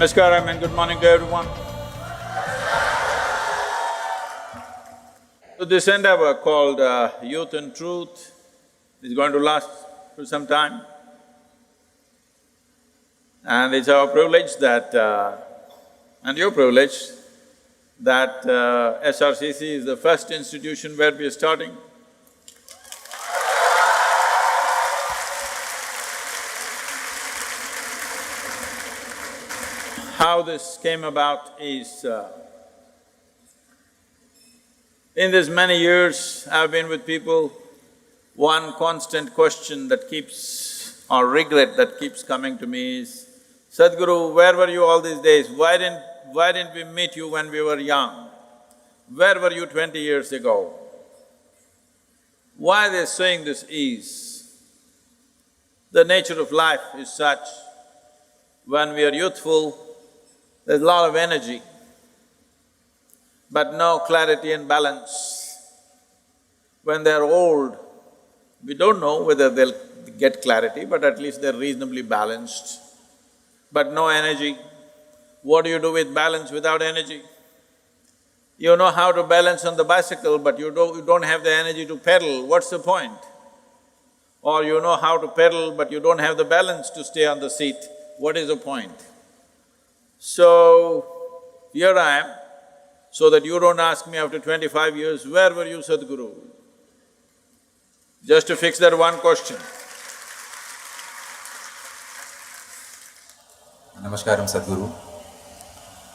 Namaskaram and good morning to everyone. So this endeavor called Youth and Truth is going to last for some time. And it's our privilege that, and your privilege, that SRCC is the first institution where we are starting. How this came about is, in these many years I've been with people, one constant question that keeps… or regret that keeps coming to me is, Sadhguru, where were you all these days? Why didn't we meet you when we were young? Where were you 20 years ago? Why they're saying this is, the nature of life is such, when we are youthful, there's a lot of energy, but no clarity and balance. When they're old, we don't know whether they'll get clarity, but at least they're reasonably balanced, but no energy. What do you do with balance without energy? You know how to balance on the bicycle, but you don't have the energy to pedal, what's the point? Or you know how to pedal, but you don't have the balance to stay on the seat, what is the point? So, here I am, so that you don't ask me after 25 years, where were you, Sadhguru? Just to fix that one question. Namaskaram, Sadhguru.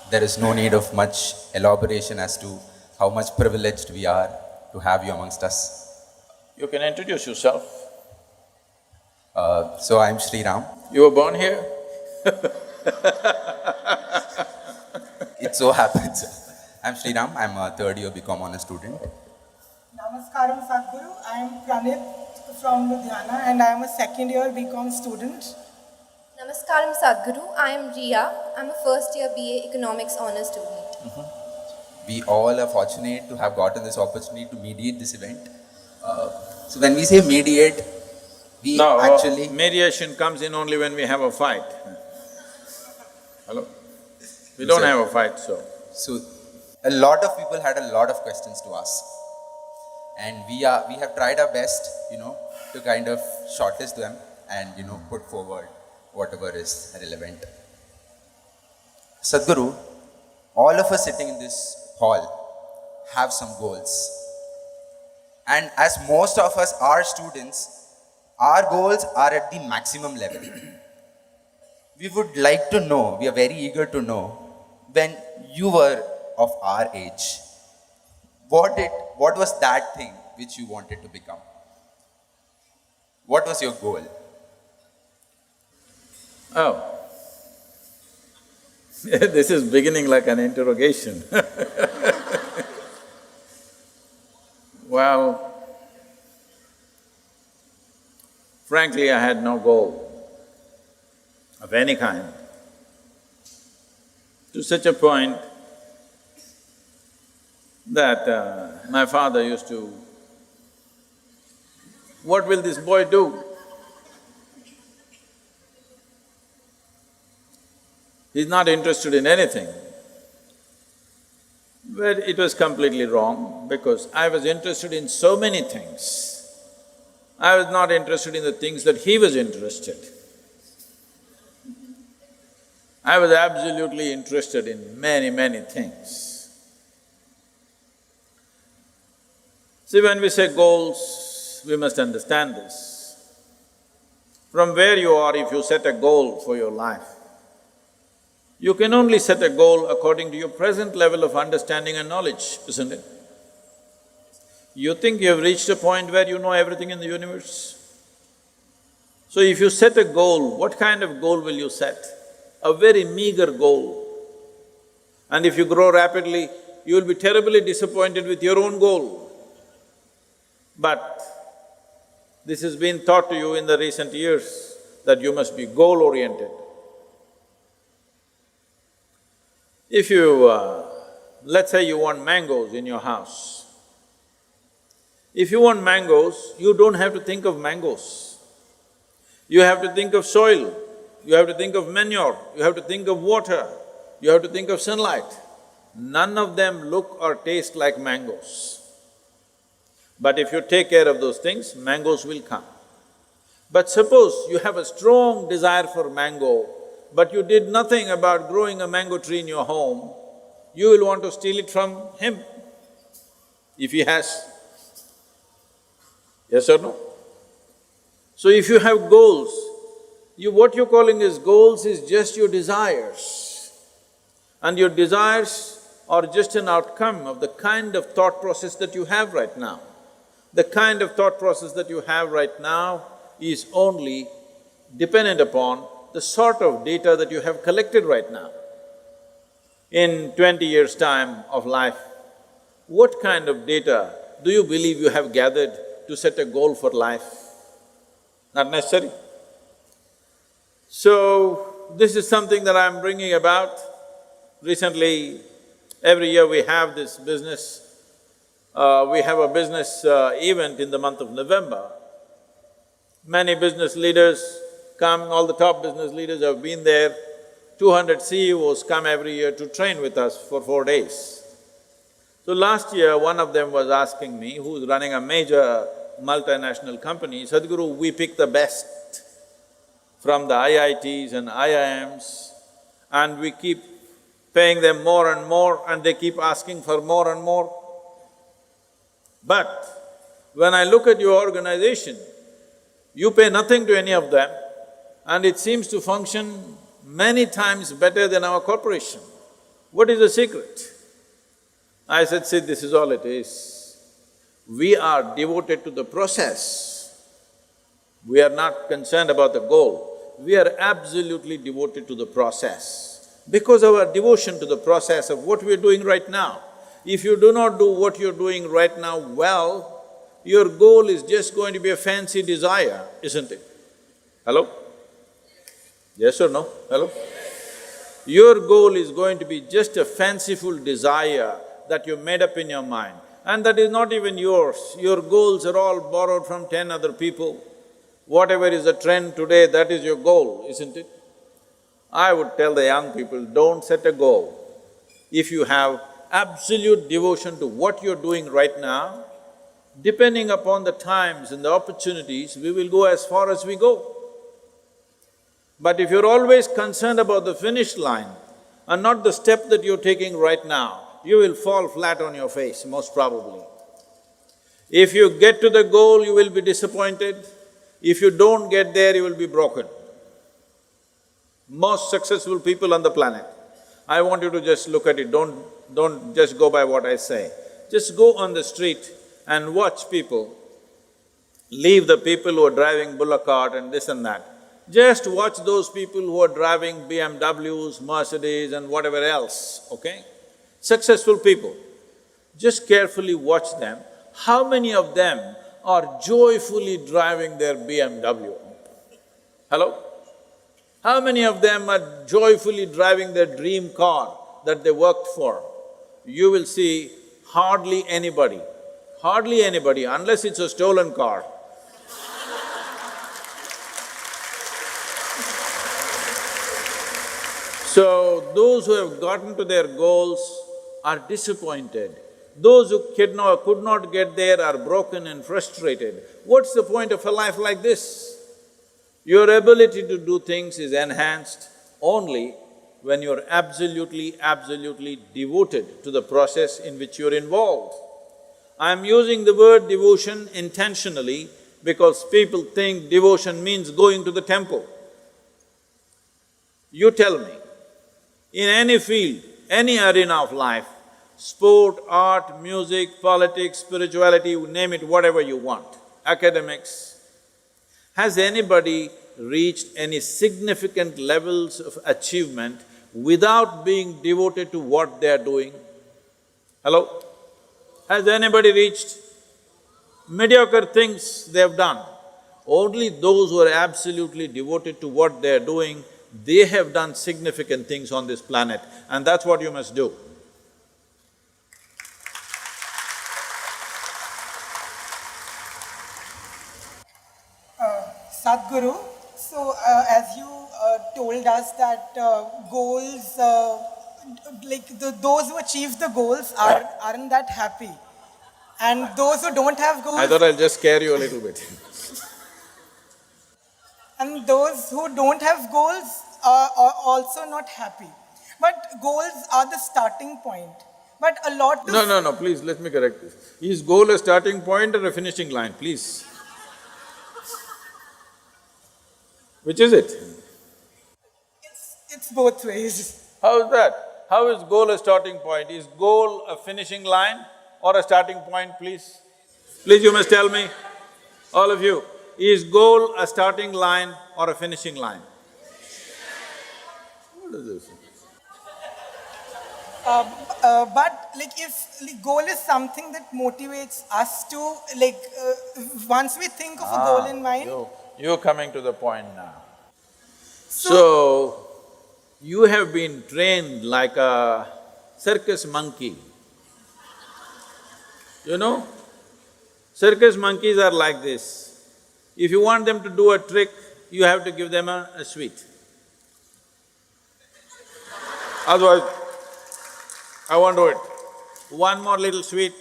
There is no need of much elaboration as to how much privileged we are to have you amongst us. You can introduce yourself. So I'm Sri Ram. You were born here? It so happens. I'm Sri Ram, I'm a third year BCom honors student. Namaskaram Sadhguru, I am Pranit from Ludhiana and I am a second year BCom student. Namaskaram Sadhguru, I am Riya, I am a first year BA Economics honors student. We all are fortunate to have gotten this opportunity to mediate this event. So when we say mediate, we actually… mediation comes in only when we have a fight. Hello? We don't have a fight, so… So, a lot of people had a lot of questions to ask. And we have tried our best, to kind of shortlist them and, put forward whatever is relevant. Sadhguru, all of us sitting in this hall have some goals. And as most of us are students, our goals are at the maximum level. We would like to know, we are very eager to know, when you were of our age, what was that thing which you wanted to become? What was your goal? Oh, this is beginning like an interrogation. Well, frankly, I had no goal of any kind, to such a point that my father used to, what will this boy do? He's not interested in anything. But it was completely wrong because I was interested in so many things. I was not interested in the things that he was interested. I was absolutely interested in many things. See, when we say goals, we must understand this. From where you are, if you set a goal for your life, you can only set a goal according to your present level of understanding and knowledge, isn't it? You think you have reached a point where you know everything in the universe? So if you set a goal, what kind of goal will you set? A very meager goal. And if you grow rapidly, you will be terribly disappointed with your own goal. But this has been taught to you in the recent years that you must be goal-oriented. If you… let's say you want mangoes in your house. If you want mangoes, you don't have to think of mangoes. You have to think of soil, you have to think of manure, you have to think of water, You have to think of sunlight. None of them look or taste like mangoes. But if you take care of those things, mangoes will come. But suppose you have a strong desire for mango, but you did nothing about growing a mango tree in your home, you will want to steal it from him, if he has. Yes or no? So if you have goals, what you're calling as goals is just your desires. And your desires are just an outcome of the kind of thought process that you have right now. The kind of thought process that you have right now is only dependent upon the sort of data that you have collected right now. In 20 years' time of life, what kind of data do you believe you have gathered to set a goal for life? Not necessary. So, this is something that I'm bringing about. Recently, every year we have this business, we have a business event in the month of November. Many business leaders come, all the top business leaders have been there. 200 CEOs come every year to train with us for 4 days. So last year, one of them was asking me, who's running a major multinational company, Sadhguru, we pick the best from the IITs and IIMs and we keep paying them more and more and they keep asking for more and more. But when I look at your organization, you pay nothing to any of them and it seems to function many times better than our corporation. What is the secret? I said, see, this is all it is. We are devoted to the process. We are not concerned about the goal. We are absolutely devoted to the process. Because of our devotion to the process of what we are doing right now, if you do not do what you're doing right now well, your goal is just going to be a fancy desire, isn't it? Hello? Yes or no? Hello? Your goal is going to be just a fanciful desire that you made up in your mind, and that is not even yours. Your goals are all borrowed from 10 other people. Whatever is the trend today, that is your goal, isn't it? I would tell the young people, don't set a goal. If you have absolute devotion to what you're doing right now, depending upon the times and the opportunities, we will go as far as we go. But if you're always concerned about the finish line and not the step that you're taking right now, you will fall flat on your face, most probably. If you get to the goal, you will be disappointed. If you don't get there, you will be broken. Most successful people on the planet, I want you to just look at it, don't just go by what I say. Just go on the street and watch people, leave the people who are driving bullock cart and this and that. Just watch those people who are driving BMWs, Mercedes and whatever else, okay? Successful people. Just carefully watch them. How many of them are joyfully driving their BMW? Hello? How many of them are joyfully driving their dream car that they worked for? You will see hardly anybody, unless it's a stolen car. So, those who have gotten to their goals are disappointed. Those who could not get there are broken and frustrated. What's the point of a life like this? Your ability to do things is enhanced only when you're absolutely devoted to the process in which you're involved. I'm using the word devotion intentionally because people think devotion means going to the temple. You tell me, in any field, any arena of life, sport, art, music, politics, spirituality, name it, whatever you want, academics, has anybody reached any significant levels of achievement without being devoted to what they are doing? Hello? Has anybody reached mediocre things they have done? Only those who are absolutely devoted to what they are doing, they have done significant things on this planet, and that's what you must do. Sadhguru, so as you told us that goals those who achieve the goals aren't that happy, and those who don't have I goals, thought I'll just scare you a little bit. and those who don't have goals are also not happy. But goals are the starting point. But a lot of No, please, let me correct this. Is goal a starting point or a finishing line, please? Which is it? it's both ways. How is that? How is goal a starting point? Is goal a finishing line or a starting point, please? Please, you must tell me, all of you, is goal a starting line or a finishing line? What is this? But if goal is something that motivates us to once we think of a goal in mind. You're coming to the point now. So, you have been trained like a circus monkey. You know, circus monkeys are like this. If you want them to do a trick, you have to give them a sweet. Otherwise, I won't do it. One more little sweet.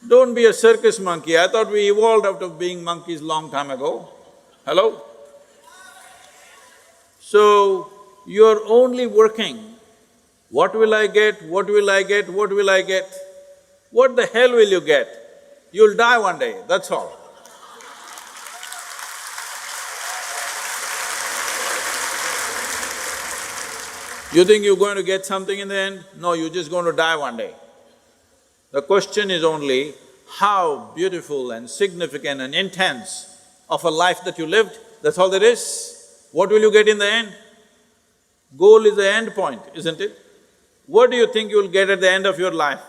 Don't be a circus monkey. I thought we evolved out of being monkeys long time ago. Hello? So, you're only working, what will I get, what will I get, what will I get? What the hell will you get? You'll die one day, that's all. You think you're going to get something in the end? No, you're just going to die one day. The question is only how beautiful and significant and intense of a life that you lived, that's all there is. What will you get in the end? Goal is the end point, isn't it? What do you think you'll get at the end of your life?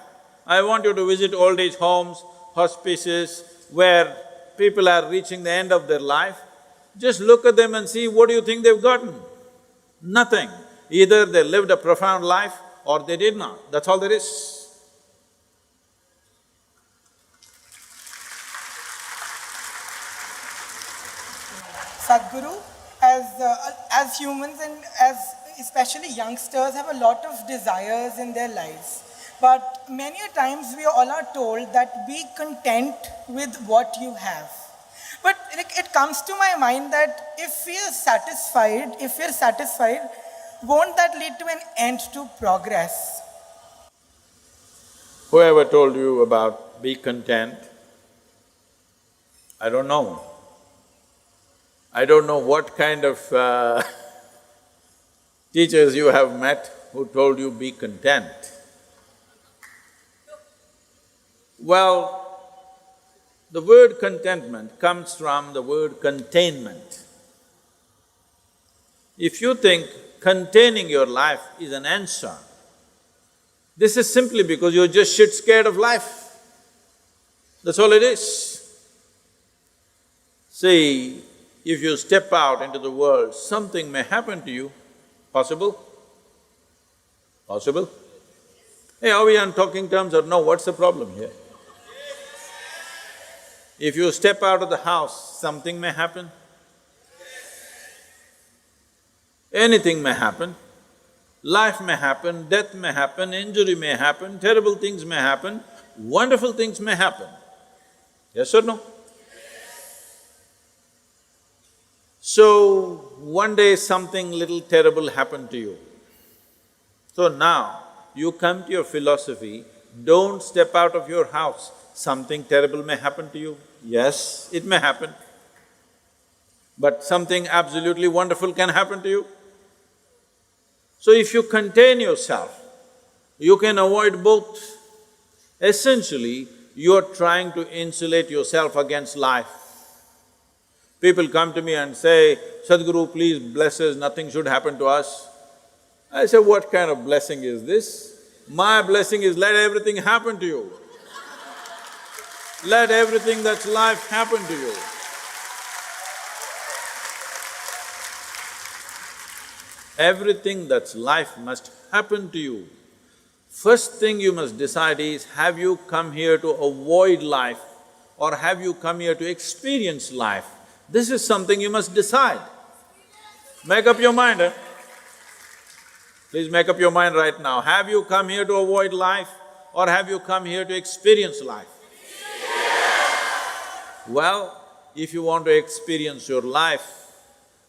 I want you to visit old age homes, hospices, where people are reaching the end of their life. Just look at them and see what do you think they've gotten? Nothing. Either they lived a profound life or they did not, that's all there is. Sadhguru, as humans and as especially youngsters have a lot of desires in their lives. But many a times we all are told that be content with what you have. But it comes to my mind that if we are satisfied, won't that lead to an end to progress? Whoever told you about be content, I don't know. I don't know what kind of teachers you have met who told you be content. Well, the word contentment comes from the word containment. If you think containing your life is an answer, this is simply because you're just shit scared of life. That's all it is. See, if you step out into the world, something may happen to you. Possible? Possible? Hey, are we on talking terms or no? What's the problem here? If you step out of the house, something may happen. Anything may happen. Life may happen, death may happen, injury may happen, terrible things may happen, wonderful things may happen. Yes or no? So, one day something little terrible happened to you. So now, you come to your philosophy, don't step out of your house, something terrible may happen to you. Yes, it may happen. But something absolutely wonderful can happen to you. So if you contain yourself, you can avoid both. Essentially, you're trying to insulate yourself against life. People come to me and say, Sadhguru, please bless us, nothing should happen to us. I say, what kind of blessing is this? My blessing is let everything happen to you. Let everything that's life happen to you. Everything that's life must happen to you. First thing you must decide is, have you come here to avoid life or have you come here to experience life? This is something you must decide. Make up your mind, Please make up your mind right now. Have you come here to avoid life or have you come here to experience life? Well, if you want to experience your life,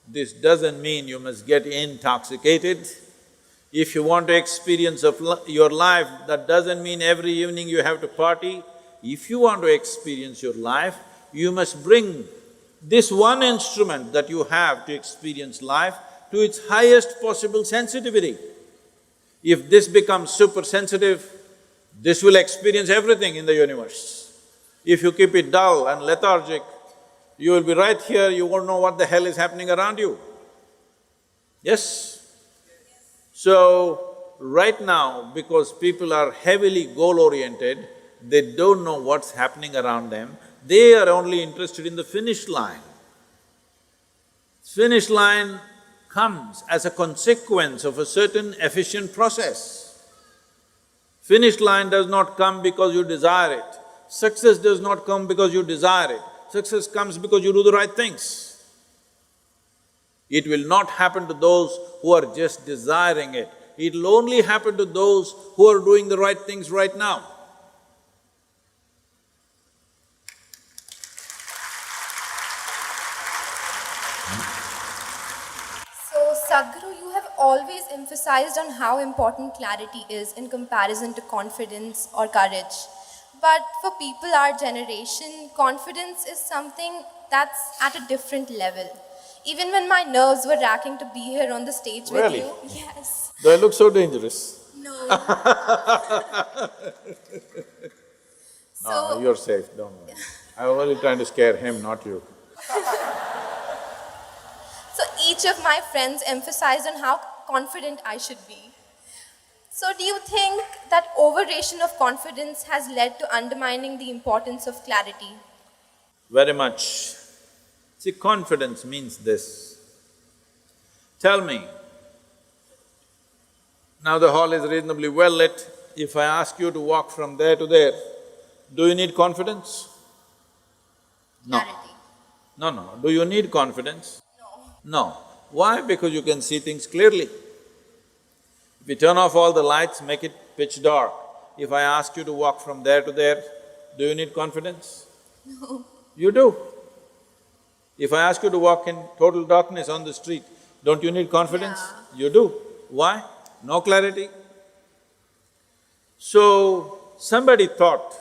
this doesn't mean you must get intoxicated. If you want to experience your life, that doesn't mean every evening you have to party. If you want to experience your life, you must bring this one instrument that you have to experience life to its highest possible sensitivity. If this becomes super sensitive, this will experience everything in the universe. If you keep it dull and lethargic, you will be right here, you won't know what the hell is happening around you. Yes? So, right now, because people are heavily goal-oriented, they don't know what's happening around them, they are only interested in the finish line. Finish line comes as a consequence of a certain efficient process. Finish line does not come because you desire it. Success does not come because you desire it. Success comes because you do the right things. It will not happen to those who are just desiring it. It'll only happen to those who are doing the right things right now. So, Sadhguru, you have always emphasized on how important clarity is in comparison to confidence or courage. But for people our generation, confidence is something that's at a different level. Even when my nerves were racking to be here on the stage Really? with you… Yes. Do I look so dangerous? No. No, you're safe, don't worry. I was only trying to scare him, not you. So each of my friends emphasized on how confident I should be. So do you think that overration of confidence has led to undermining the importance of clarity? Very much. See, confidence means this. Tell me, now the hall is reasonably well lit, if I ask you to walk from there to there, do you need confidence? No. Clarity. No. Do you need confidence? No. No. Why? Because you can see things clearly. If you turn off all the lights, make it pitch dark, if I ask you to walk from there to there, do you need confidence? No. You do. If I ask you to walk in total darkness on the street, don't you need confidence? Yeah. You do. Why? No clarity. So, somebody thought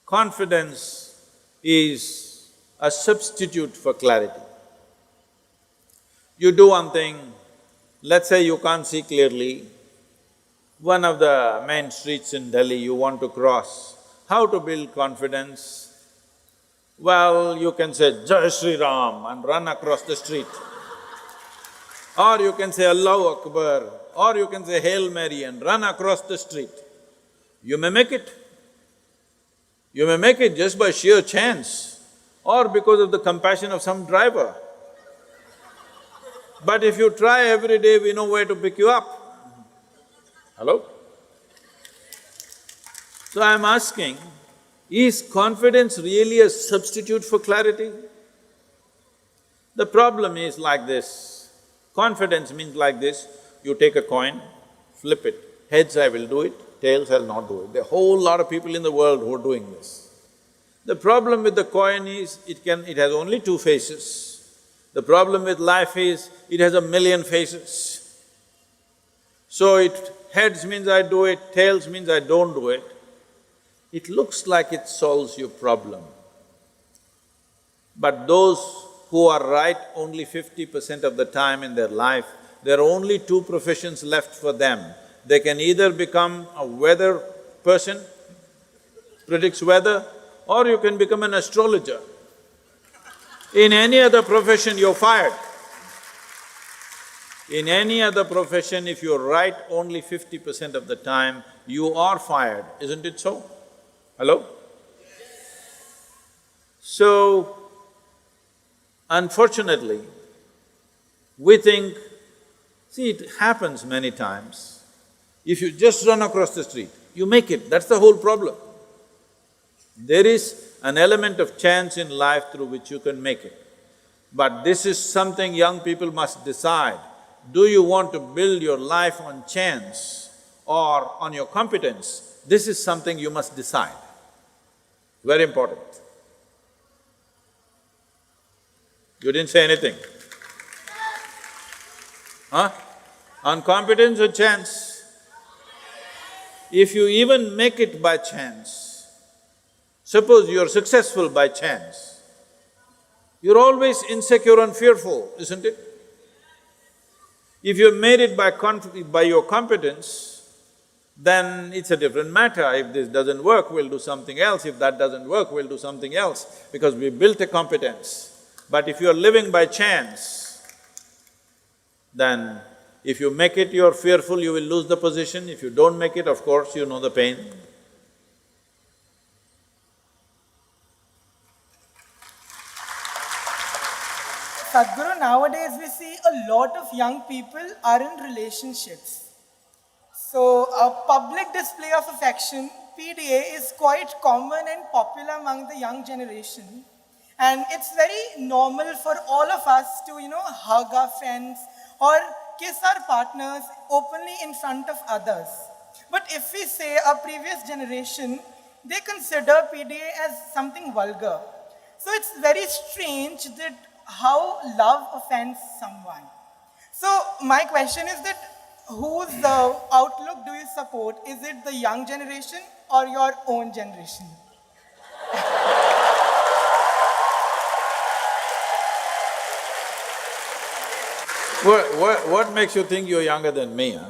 confidence is a substitute for clarity. You do one thing, let's say you can't see clearly, one of the main streets in Delhi you want to cross. How to build confidence? Well, you can say, Jai Shri Ram and run across the street. Or you can say, Allahu Akbar, or you can say, Hail Mary and run across the street. You may make it. You may make it just by sheer chance or because of the compassion of some driver. But if you try every day, we know where to pick you up. Hello? So I'm asking, is confidence really a substitute for clarity? The problem is like this, confidence means like this, you take a coin, flip it, heads I will do it, tails I'll not do it. There are a whole lot of people in the world who are doing this. The problem with the coin is, it has only two faces. The problem with life is, it has a million faces. So heads means I do it, tails means I don't do it. It looks like it solves your problem. But those who are right only 50% of the time in their life, there are only two professions left for them. They can either become a weather person, predicts weather, or you can become an astrologer. In any other profession, you're fired. In any other profession, if you're right only 50% of the time, you are fired, isn't it so? Hello? So, unfortunately, we think, see, it happens many times. If you just run across the street, you make it, that's the whole problem. There is an element of chance in life through which you can make it. But this is something young people must decide. do you want to build your life on chance or on your competence? This is something you must decide. Very important. You didn't say anything. Huh? On competence or chance? If you even make it by chance, suppose you're successful by chance, you're always insecure and fearful, isn't it? If you've made it by your competence, then it's a different matter. If this doesn't work, we'll do something else. If that doesn't work, we'll do something else, because we built a competence. But if you're living by chance, then if you make it, you're fearful, you will lose the position. If you don't make it, of course, you know the pain. Sadhguru, nowadays we see a lot of young people are in relationships. So a public display of affection, PDA, is quite common and popular among the young generation. And it's very normal for all of us to, hug our friends or kiss our partners openly in front of others. But if we say a previous generation, they consider PDA as something vulgar. So it's very strange that how love offends someone. So my question is that whose outlook do you support? Is it the young generation or your own generation? What makes you think you're younger than me, huh?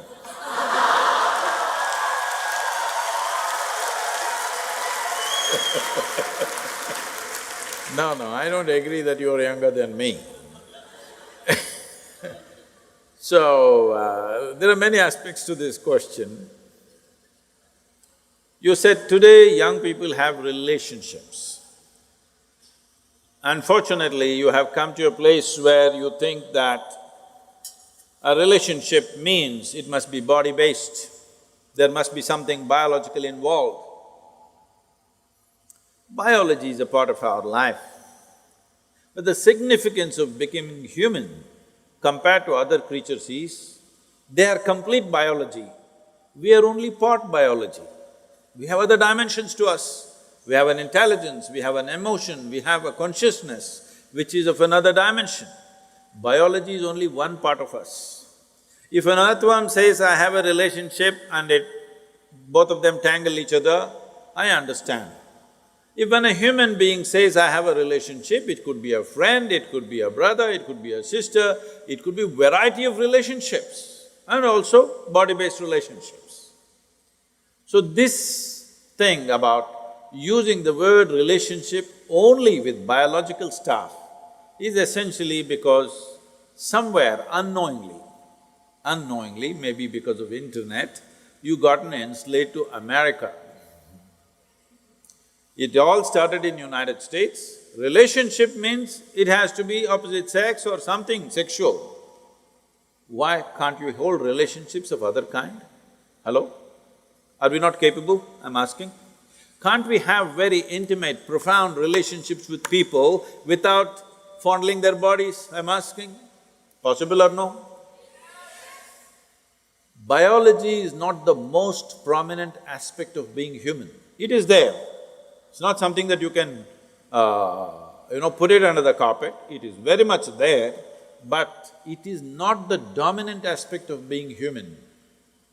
No, I don't agree that you're younger than me. So, there are many aspects to this question. You said today young people have relationships. Unfortunately, you have come to a place where you think that a relationship means it must be body-based, there must be something biological involved. Biology is a part of our life, but the significance of becoming human compared to other creatures is, they are complete biology, we are only part biology. We have other dimensions to us. We have an intelligence, we have an emotion, we have a consciousness which is of another dimension. Biology is only one part of us. If an earthworm says, I have a relationship and both of them tangle each other, I understand. If when a human being says, I have a relationship, it could be a friend, it could be a brother, it could be a sister, it could be a variety of relationships and also body-based relationships. So this thing about using the word relationship only with biological stuff is essentially because somewhere unknowingly, maybe because of internet, you gotten enslaved to America. It all started in United States. Relationship means it has to be opposite sex or something sexual. Why can't you hold relationships of other kind? Hello? Are we not capable, I'm asking? Can't we have very intimate, profound relationships with people without fondling their bodies, I'm asking? Possible or no? Biology is not the most prominent aspect of being human. It is there. It's not something that you can, put it under the carpet. It is very much there, but it is not the dominant aspect of being human.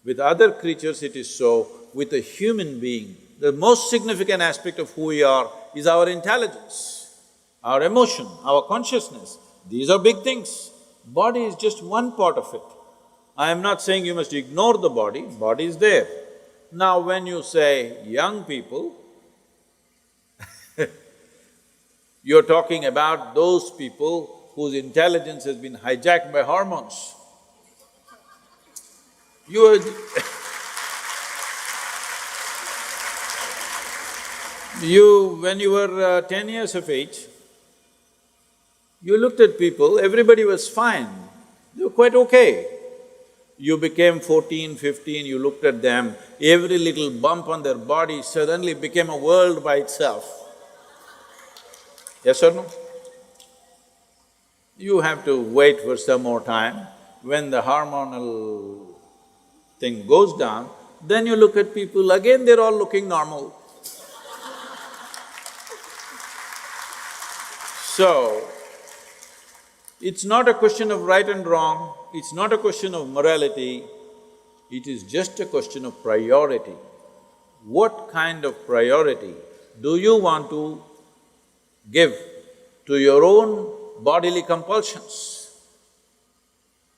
With other creatures it is so, with a human being, the most significant aspect of who we are is our intelligence, our emotion, our consciousness. These are big things. Body is just one part of it. I am not saying you must ignore the body is there. Now when you say young people, you're talking about those people whose intelligence has been hijacked by hormones. When you were 10 years of age, you looked at people, everybody was fine, they were quite okay. You became 14, 15, you looked at them, every little bump on their body suddenly became a world by itself. Yes or no? You have to wait for some more time. when the hormonal thing goes down, then you look at people, again they're all looking normal. So, it's not a question of right and wrong, it's not a question of morality, it is just a question of priority. What kind of priority do you want to give to your own bodily compulsions?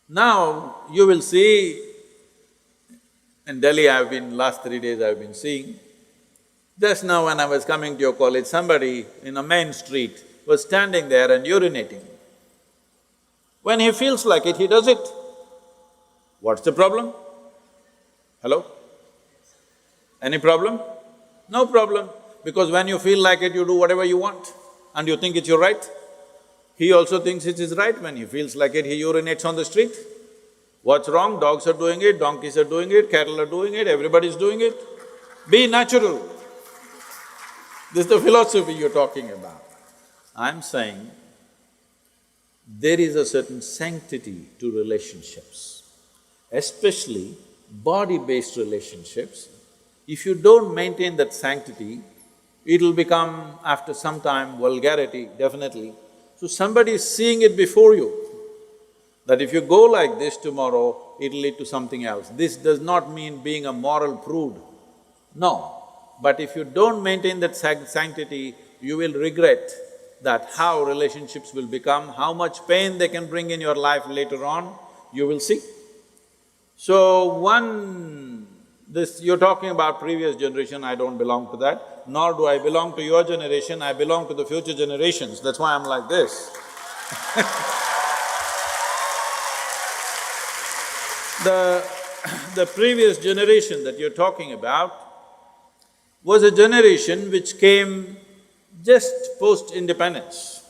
Now, you will see, in Delhi last 3 days I've been seeing, just now when I was coming to your college, somebody in a main street was standing there and urinating. When he feels like it, he does it. What's the problem? Hello? Any problem? No problem, because when you feel like it, you do whatever you want and you think it's your right. He also thinks it is right. When he feels like it, he urinates on the street. What's wrong? Dogs are doing it, donkeys are doing it, cattle are doing it, everybody's doing it. Be natural. This is the philosophy you're talking about. I'm saying there is a certain sanctity to relationships, especially body-based relationships. If you don't maintain that sanctity, it'll become, after some time, vulgarity, definitely. So somebody is seeing it before you, that if you go like this tomorrow, it'll lead to something else. This does not mean being a moral prude, no. But if you don't maintain that sanctity, you will regret that how relationships will become, how much pain they can bring in your life later on, you will see. So you're talking about previous generation, I don't belong to that, nor do I belong to your generation, I belong to the future generations, that's why I'm like this. The previous generation that you're talking about was a generation which came just post-independence.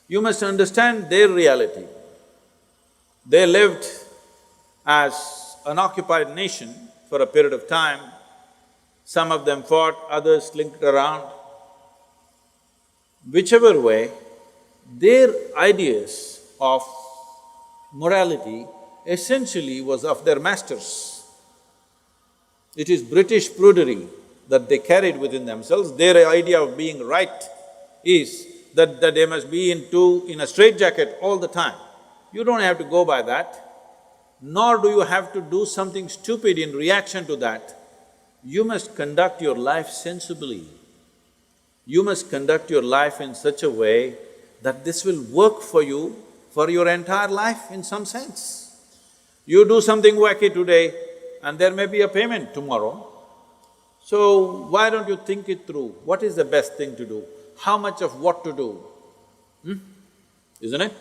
You must understand their reality. They lived as an occupied nation for a period of time. Some of them fought, others slinked around. Whichever way, their ideas of morality essentially was of their masters. It is British prudery that they carried within themselves. Their idea of being right is that they must be in a straitjacket all the time. You don't have to go by that, nor do you have to do something stupid in reaction to that. You must conduct your life sensibly. You must conduct your life in such a way that this will work for you for your entire life in some sense. You do something wacky today and there may be a payment tomorrow. So, why don't you think it through? What is the best thing to do? How much of what to do? Isn't it?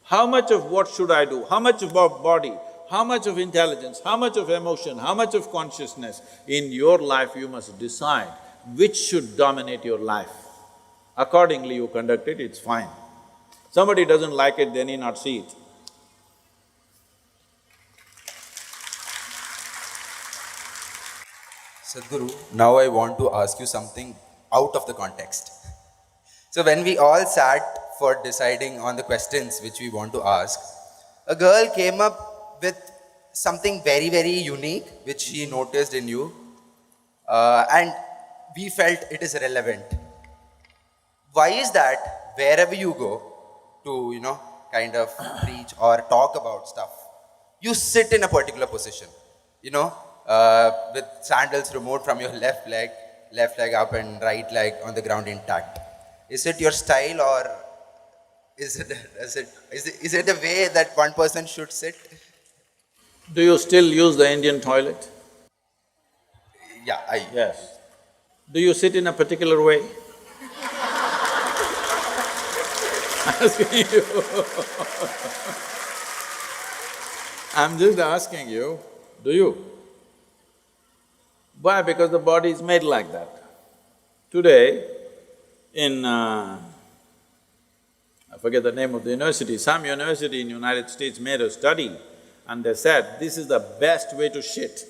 How much of what should I do? How much of body? How much of intelligence? How much of emotion? How much of consciousness? In your life you must decide which should dominate your life. Accordingly you conduct it, it's fine. Somebody doesn't like it, they need not see it. Sadhguru, now I want to ask you something out of the context. So when we all sat for deciding on the questions which we want to ask, a girl came up with something very, very unique which she noticed in you, and we felt it is relevant. Why is that wherever you go to, kind of preach or talk about stuff, you sit in a particular position, with sandals removed from your left leg up and right leg on the ground intact? Is it your style, or is it the way that one person should sit? Do you still use the Indian toilet? Yeah, Yes. Do you sit in a particular way? Asking you. I'm just asking you, do you? Why? Because the body is made like that. Today, I forget the name of the university, some university in United States made a study and they said, this is the best way to shit.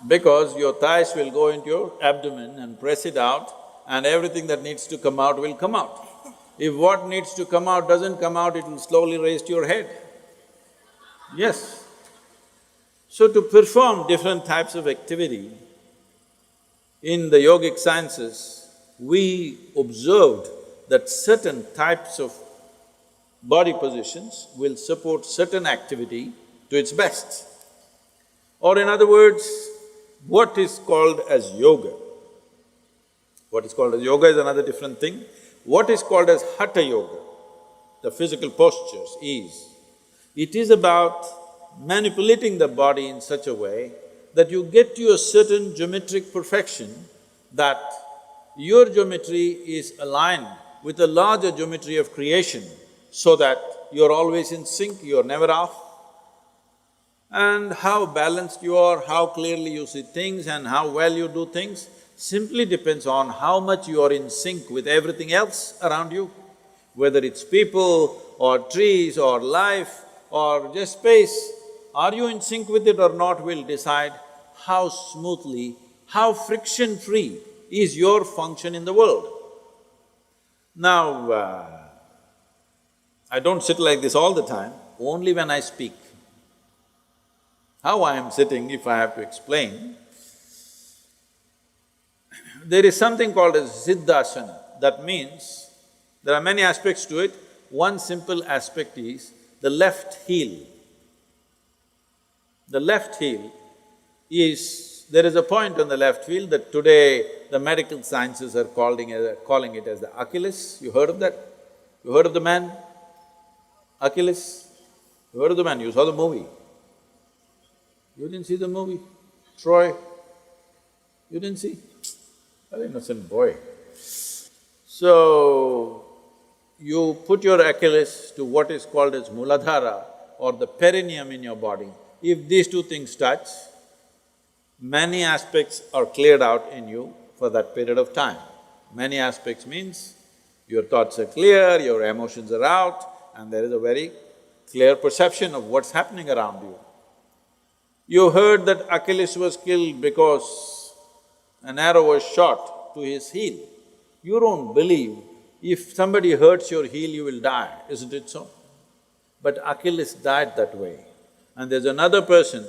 Because your thighs will go into your abdomen and press it out and everything that needs to come out will come out. If what needs to come out doesn't come out, it will slowly raise to your head. Yes. So to perform different types of activity, in the yogic sciences, we observed that certain types of body positions will support certain activity to its best. Or in other words, what is called as yoga. What is called as yoga is another different thing. What is called as hatha yoga, the physical postures, it is about manipulating the body in such a way that you get to a certain geometric perfection, that your geometry is aligned with the larger geometry of creation, so that you're always in sync, you're never off. And how balanced you are, how clearly you see things and how well you do things simply depends on how much you are in sync with everything else around you. Whether it's people or trees or life or just space, are you in sync with it or not will decide how smoothly, how friction-free is your function in the world. Now, I don't sit like this all the time, only when I speak. How I am sitting, if I have to explain, there is something called as Siddhasana. That means, there are many aspects to it. One simple aspect is the left heel. The left heel is… there is a point on the left heel that today the medical sciences are calling it as the Achilles. You heard of that? You heard of the man? Achilles? You heard of the man? You saw the movie. You didn't see the movie? Troy? You didn't see? An innocent boy. So, you put your Achilles to what is called as Muladhara or the perineum in your body. If these two things touch, many aspects are cleared out in you for that period of time. Many aspects means your thoughts are clear, your emotions are out, and there is a very clear perception of what's happening around you. You heard that Achilles was killed because an arrow was shot to his heel. You don't believe if somebody hurts your heel, you will die, isn't it so? But Achilles died that way. And there's another person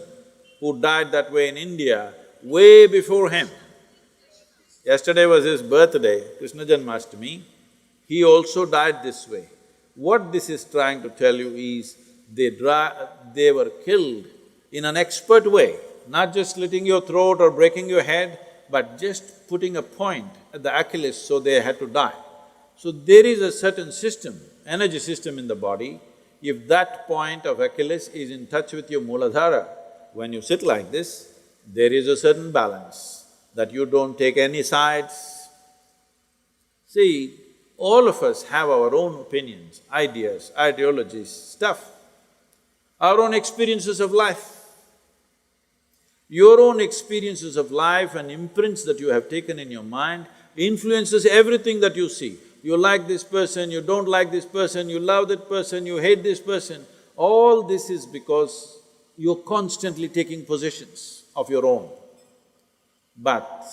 who died that way in India way before him. Yesterday was his birthday, Krishna Janmashtami. He also died this way. What this is trying to tell you is, they were killed in an expert way, not just slitting your throat or breaking your head, but just putting a point at the Achilles, so they had to die. So there is a certain system, energy system in the body. If that point of Achilles is in touch with your Muladhara, when you sit like this, there is a certain balance, that you don't take any sides. See, all of us have our own opinions, ideas, ideologies, stuff, our own experiences of life. Your own experiences of life and imprints that you have taken in your mind influences everything that you see. You like this person, you don't like this person, you love that person, you hate this person. All this is because you're constantly taking positions of your own. But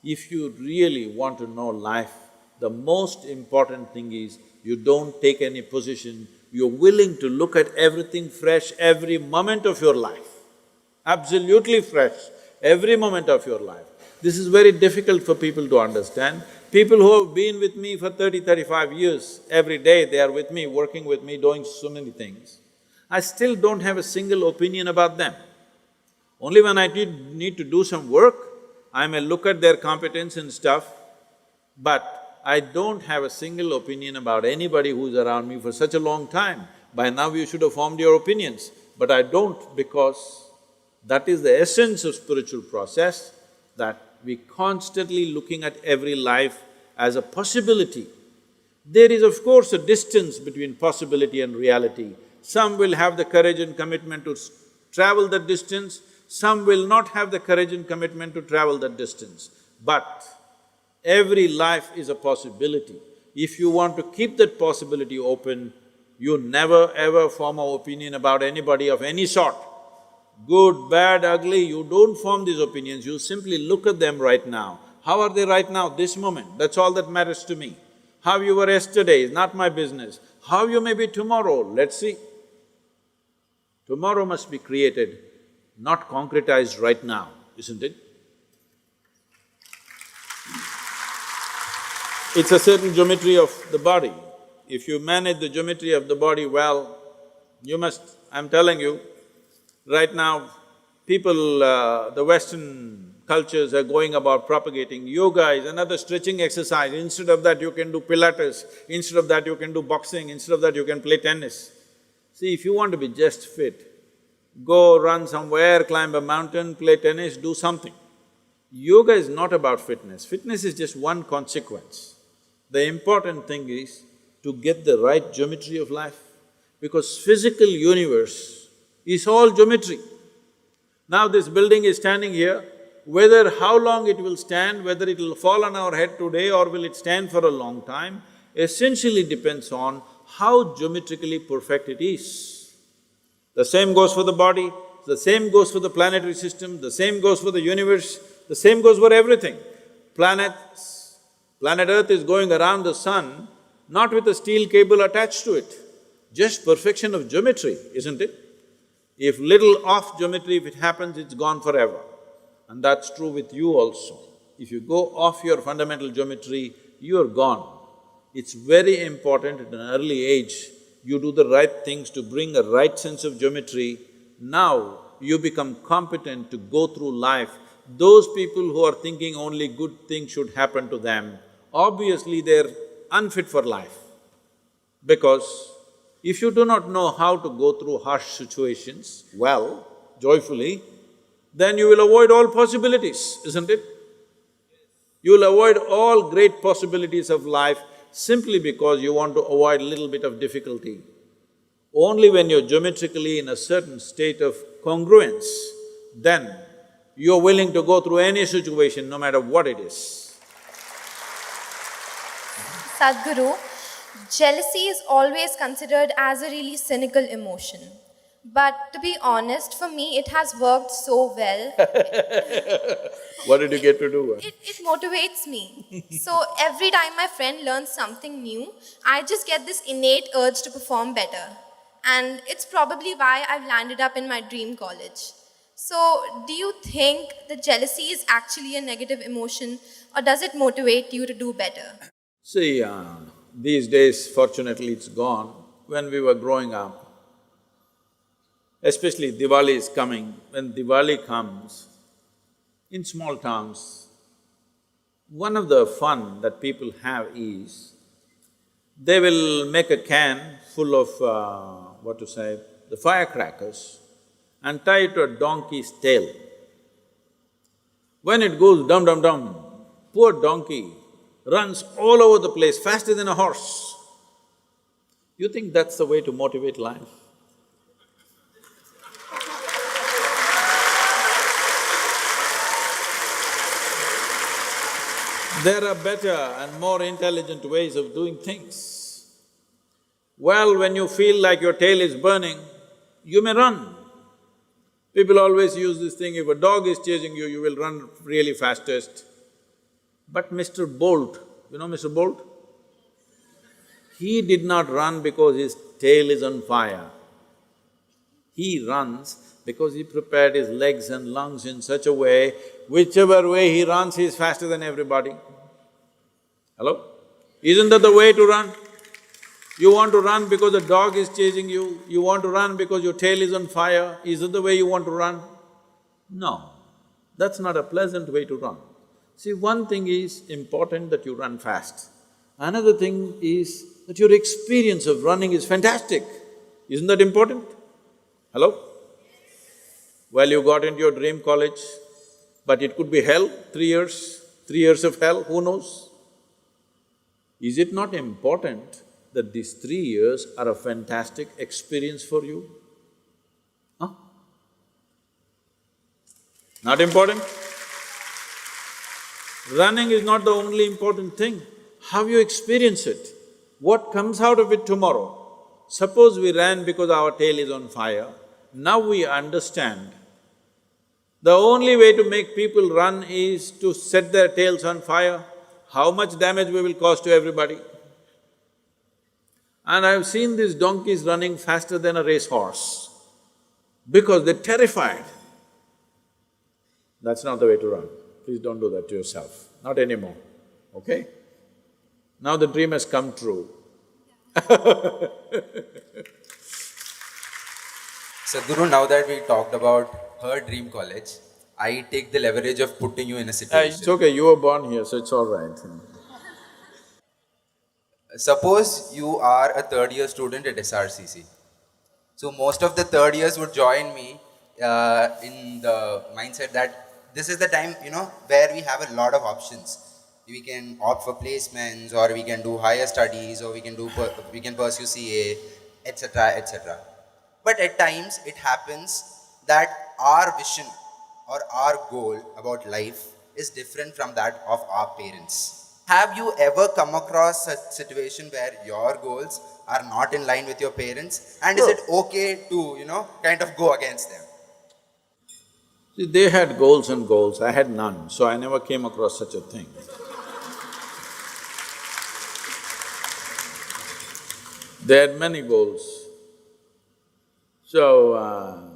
if you really want to know life, the most important thing is you don't take any position, you're willing to look at everything fresh every moment of your life. Absolutely fresh, every moment of your life. This is very difficult for people to understand. People who have been with me for 35 years, every day they are with me, working with me, doing so many things. I still don't have a single opinion about them. Only when I need to do some work, I may look at their competence and stuff, but I don't have a single opinion about anybody who's around me for such a long time. By now you should have formed your opinions, but I don't, because that is the essence of spiritual process, that we constantly looking at every life as a possibility. There is of course a distance between possibility and reality. Some will have the courage and commitment to travel that distance, some will not have the courage and commitment to travel that distance. But every life is a possibility. If you want to keep that possibility open, you never ever form an opinion about anybody of any sort. Good, bad, ugly, you don't form these opinions, you simply look at them right now. How are they right now, this moment? That's all that matters to me. How you were yesterday is not my business. How you may be tomorrow, let's see. Tomorrow must be created, not concretized right now, isn't it? It's a certain geometry of the body. If you manage the geometry of the body well, you must… I'm telling you, right now, people, the Western cultures are going about propagating yoga is another stretching exercise. Instead of that, you can do Pilates, instead of that, you can do boxing, instead of that, you can play tennis. See, if you want to be just fit, go run somewhere, climb a mountain, play tennis, do something. Yoga is not about fitness. Fitness is just one consequence. The important thing is to get the right geometry of life, because physical universe is all geometry. Now this building is standing here, whether how long it will stand, whether it will fall on our head today or will it stand for a long time, essentially depends on how geometrically perfect it is. The same goes for the body, the same goes for the planetary system, the same goes for the universe, the same goes for everything. Planet Earth is going around the sun, not with a steel cable attached to it, just perfection of geometry, isn't it? If little off geometry, if it happens, it's gone forever. And that's true with you also. If you go off your fundamental geometry, you're gone. It's very important at an early age, you do the right things to bring a right sense of geometry. Now you become competent to go through life. Those people who are thinking only good things should happen to them, obviously they're unfit for life. Because if you do not know how to go through harsh situations well, joyfully, then you will avoid all possibilities, isn't it? You will avoid all great possibilities of life simply because you want to avoid a little bit of difficulty. Only when you're geometrically in a certain state of congruence, then you're willing to go through any situation, no matter what it is. Sadhguru, jealousy is always considered as a really cynical emotion. But to be honest, for me, it has worked so well. What did you get to do? It motivates me. So every time my friend learns something new, I just get this innate urge to perform better. And it's probably why I've landed up in my dream college. So, do you think that jealousy is actually a negative emotion, or does it motivate you to do better? See, these days, fortunately, it's gone. When we were growing up, especially Diwali is coming, when Diwali comes, in small towns, one of the fun that people have is, they will make a can full of, the firecrackers and tie it to a donkey's tail. When it goes dum-dum-dum, poor donkey runs all over the place faster than a horse. You think that's the way to motivate life? There are better and more intelligent ways of doing things. Well, when you feel like your tail is burning, you may run. People always use this thing, if a dog is chasing you, you will run really fastest. But Mr. Bolt, you know Mr. Bolt? He did not run because his tail is on fire. He runs because he prepared his legs and lungs in such a way, whichever way he runs, he is faster than everybody. Hello? Isn't that the way to run? You want to run because a dog is chasing you, you want to run because your tail is on fire, is that the way you want to run? No, that's not a pleasant way to run. See, one thing is important that you run fast. Another thing is that your experience of running is fantastic. Isn't that important? Hello? Well, you got into your dream college, but it could be hell, 3 years of hell, who knows? Is it not important that these 3 years are a fantastic experience for you? Huh? Not important? Running is not the only important thing, how you experience it, what comes out of it tomorrow. Suppose we ran because our tail is on fire, now we understand the only way to make people run is to set their tails on fire. How much damage we will cause to everybody? And I've seen these donkeys running faster than a racehorse because they're terrified. That's not the way to run. Please don't do that to yourself, not anymore, okay? Now the dream has come true. Sadhguru, now that we talked about her dream college, I take the leverage of putting you in a situation. It's okay, you were born here, so it's all right. Suppose you are a third-year student at SRCC. So most of the third years would join me in the mindset that this is the time, where we have a lot of options. We can opt for placements, or we can do higher studies, or we can pursue CA, etc., etc. But at times it happens that our vision or our goal about life is different from that of our parents. Have you ever come across a situation where your goals are not in line with your parents? And is it okay to, kind of go against them? See, they had goals and goals, I had none, so I never came across such a thing. They had many goals. So,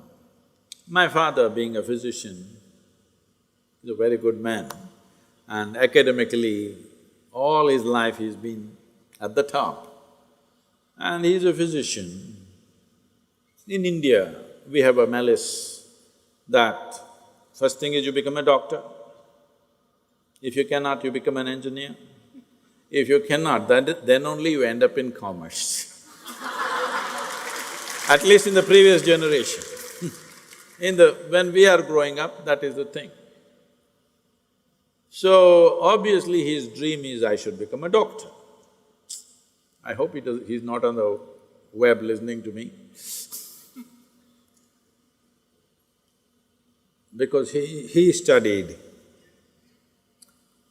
my father, being a physician, is a very good man, and academically, all his life he's been at the top. And he's a physician. In India, we have a malice that first thing is you become a doctor. If you cannot, you become an engineer. If you cannot, then only you end up in commerce. At least in the previous generation. When we are growing up, that is the thing. So, obviously his dream is, I should become a doctor. I hope he's not on the web listening to me. Because he studied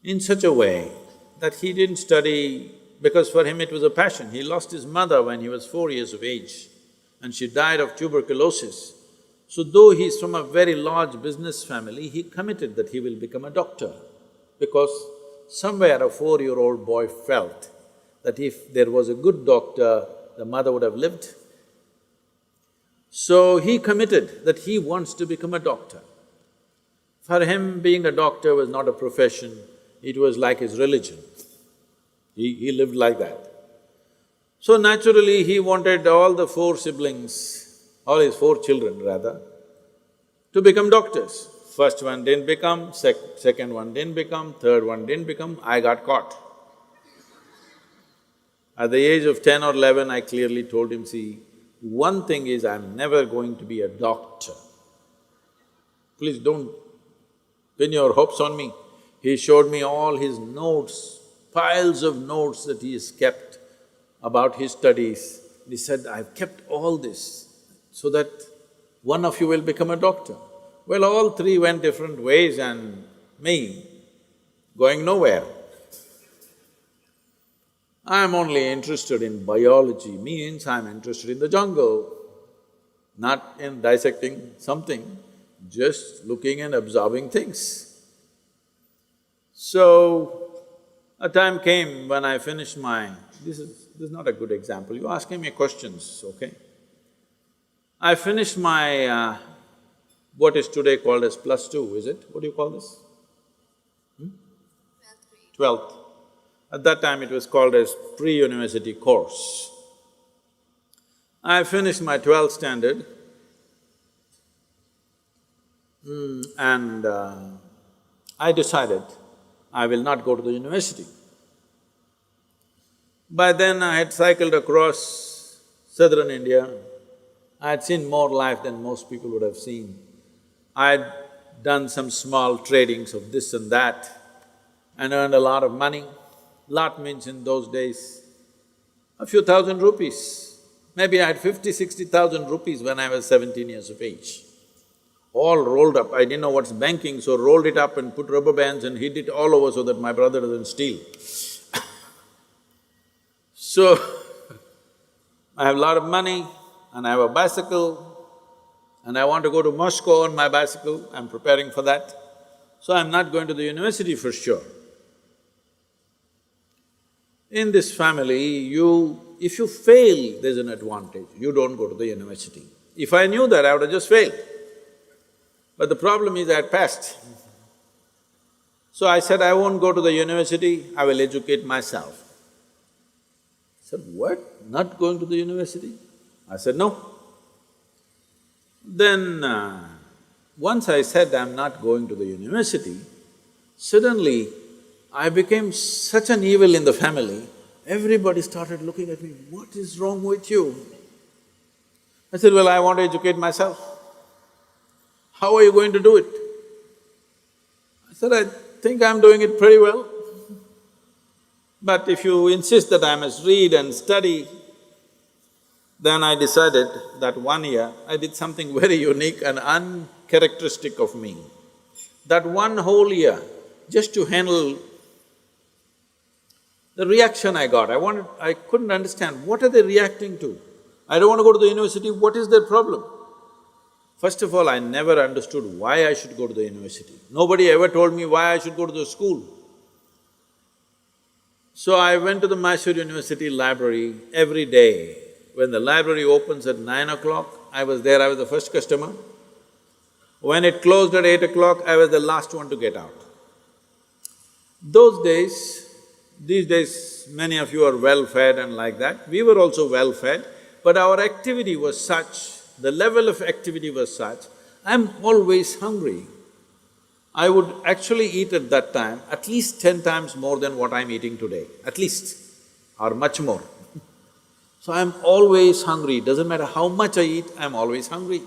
in such a way that he didn't study because for him it was a passion. He lost his mother when he was 4 years of age and she died of tuberculosis. So though he's from a very large business family, he committed that he will become a doctor because somewhere a 4-year-old boy felt that if there was a good doctor, the mother would have lived. So he committed that he wants to become a doctor. For him, being a doctor was not a profession, it was like his religion. He lived like that. So naturally, he wanted all the 4 siblings, all his 4 children rather, to become doctors. First one didn't become, second one didn't become, third one didn't become, I got caught. At the age of 10 or 11, I clearly told him, see, one thing is I'm never going to be a doctor. Please don't pin your hopes on me. He showed me all his notes, piles of notes that he has kept about his studies. He said, I've kept all this so that one of you will become a doctor. Well, all 3 went different ways and me going nowhere. I'm only interested in biology, means I'm interested in the jungle, not in dissecting something, just looking and observing things. So, a time came when I finished my… This is not a good example, you're asking me questions, okay? I finished my what is today called as +2, is it? What do you call this? 12th. At that time it was called as pre-university course. I finished my 12th standard and I decided I will not go to the university. By then I had cycled across southern India, I had seen more life than most people would have seen. I had done some small tradings of this and that and earned a lot of money. Lot means in those days, a few thousand rupees. Maybe I had 50,000–60,000 rupees when I was 17 years of age. All rolled up, I didn't know what's banking, so rolled it up and put rubber bands and hid it all over so that my brother doesn't steal. So, I have a lot of money and I have a bicycle and I want to go to Moscow on my bicycle, I'm preparing for that. So I'm not going to the university for sure. In this family, you if you fail, there's an advantage, you don't go to the university. If I knew that, I would have just failed. But the problem is I had passed. So I said, I won't go to the university, I will educate myself. He said, what? Not going to the university? I said, no. Then, once I said I'm not going to the university, suddenly I became such an evil in the family, everybody started looking at me, what is wrong with you? I said, well, I want to educate myself. How are you going to do it? I said, I think I'm doing it pretty well. But if you insist that I must read and study, then I decided that 1 year I did something very unique and uncharacteristic of me. That one whole year, just to handle the reaction I got, I couldn't understand, what are they reacting to? I don't want to go to the university, what is their problem? First of all, I never understood why I should go to the university. Nobody ever told me why I should go to the school. So I went to the Mysore University library every day. When the library opens at 9 o'clock, I was there, I was the first customer. When it closed at 8 o'clock, I was the last one to get out. Those days, these days, many of you are well-fed and like that. We were also well-fed, but our activity was such, the level of activity was such, I'm always hungry. I would actually eat at that time at least 10 times more than what I'm eating today, at least, or much more. So I'm always hungry, doesn't matter how much I eat, I'm always hungry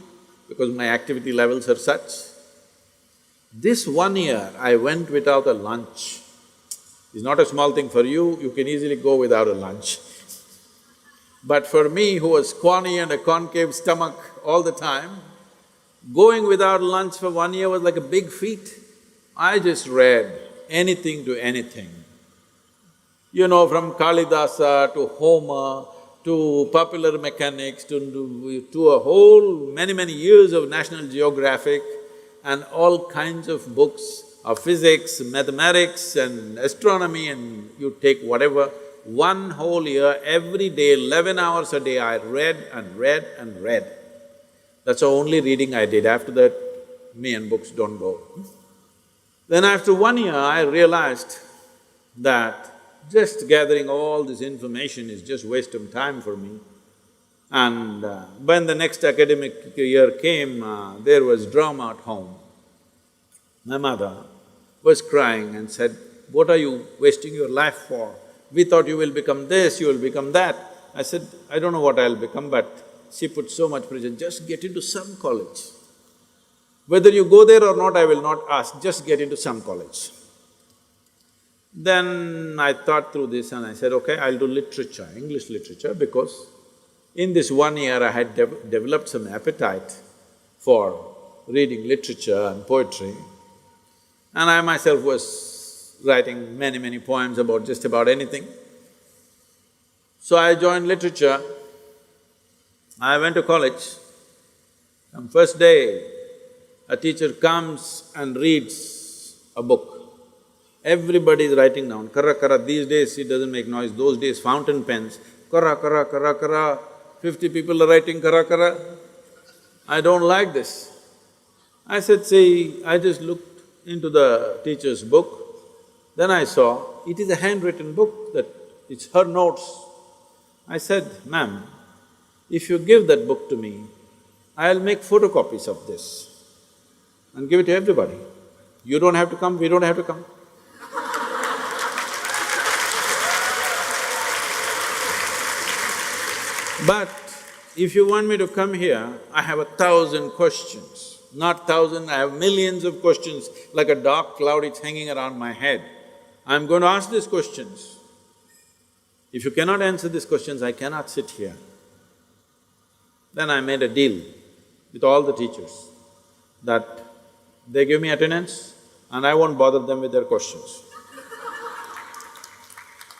because my activity levels are such. This 1 year, I went without a lunch. It's not a small thing for you, you can easily go without a lunch. But for me, who was scrawny and a concave stomach all the time, going without lunch for 1 year was like a big feat. I just read anything to anything. You know, from Kalidasa to Homer, to popular mechanics, to a whole many years of National Geographic and all kinds of books of physics, mathematics and astronomy, and you take whatever. 1 whole year, every day, 11 hours a day, I read and read and read. That's the only reading I did. After that, me and books don't go. Then after 1 year, I realized that just gathering all this information is just waste of time for me. And when the next academic year came, there was drama at home. My mother was crying and said, what are you wasting your life for? We thought you will become this, you will become that. I said, I don't know what I'll become, but she put so much pressure, just get into some college. Whether you go there or not, I will not ask, just get into some college. Then I thought through this and I said, okay, I'll do literature, English literature, because in this 1 year I had developed some appetite for reading literature and poetry. And I myself was writing many poems about just about anything. So I joined literature. I went to college. On first day, a teacher comes and reads a book. Everybody is writing down, kara kara, these days it doesn't make noise, those days fountain pens, kara kara kara kara, 50 people are writing kara kara. I don't like this. I said, see, I just looked into the teacher's book, then I saw it is a handwritten book, that it's her notes. I said, ma'am, if you give that book to me, I'll make photocopies of this and give it to everybody. You don't have to come, we don't have to come. But if you want me to come here, I have 1,000 questions. Not 1,000, I have millions of questions, like a dark cloud, it's hanging around my head. I'm going to ask these questions. If you cannot answer these questions, I cannot sit here. Then I made a deal with all the teachers that they give me attendance and I won't bother them with their questions.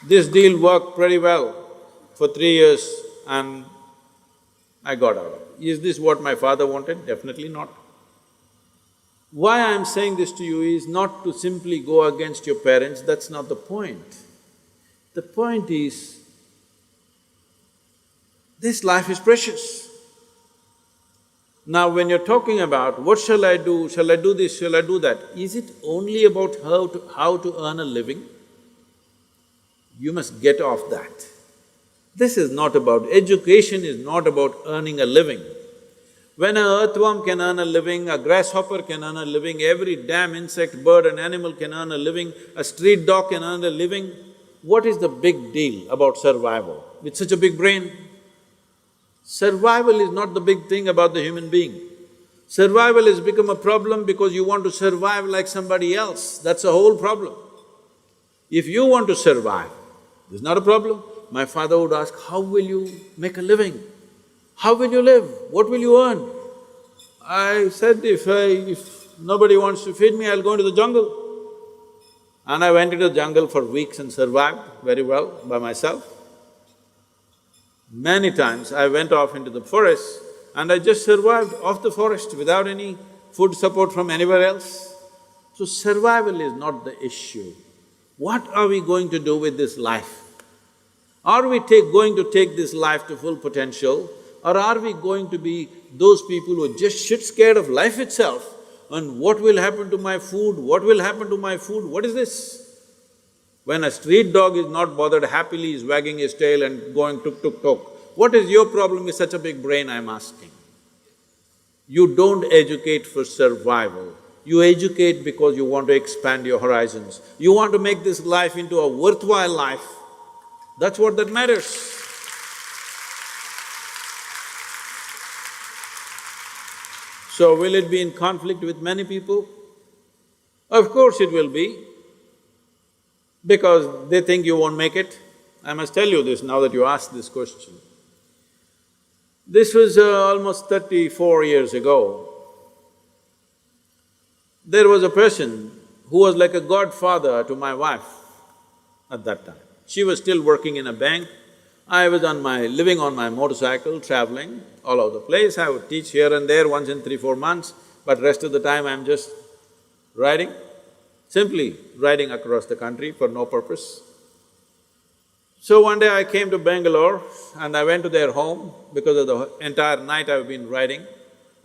This deal worked pretty well for 3 years and I got out. Is this what my father wanted? Definitely not. Why I'm saying this to you is not to simply go against your parents, that's not the point. The point is, This life is precious. Now when you're talking about, what shall I do this, shall I do that, is it only about how to earn a living? You must get off that. This is not about… education is not about earning a living. When an earthworm can earn a living, a grasshopper can earn a living, every damn insect, bird and animal can earn a living, a street dog can earn a living, what is the big deal about survival with such a big brain? Survival is not the big thing about the human being. Survival has become a problem because you want to survive like somebody else, that's the whole problem. If you want to survive, there's not a problem. My father would ask, how will you make a living? How will you live? What will you earn? I said, if nobody wants to feed me, I'll go into the jungle. And I went into the jungle for weeks and survived very well by myself. Many times I went off into the forest and I just survived off the forest without any food support from anywhere else. So survival is not the issue. What are we going to do with this life? Are we going to take this life to full potential, or are we going to be those people who are just shit scared of life itself and what will happen to my food, what will happen to my food, what is this? When a street dog is not bothered, happily is wagging his tail and going tuk tuk tuk, what is your problem with such a big brain, I'm asking? You don't educate for survival, you educate because you want to expand your horizons. You want to make this life into a worthwhile life, that's what that matters. So will it be in conflict with many people? Of course it will be, because they think you won't make it. I must tell you this now that you asked this question. This was almost 34 years ago. There was a person who was like a godfather to my wife at that time. She was still working in a bank. I was living on my motorcycle, traveling all over the place. I would teach here and there once in 3-4 months, but rest of the time I'm just riding, simply riding across the country for no purpose. So one day I came to Bangalore and I went to their home because of the entire night I've been riding.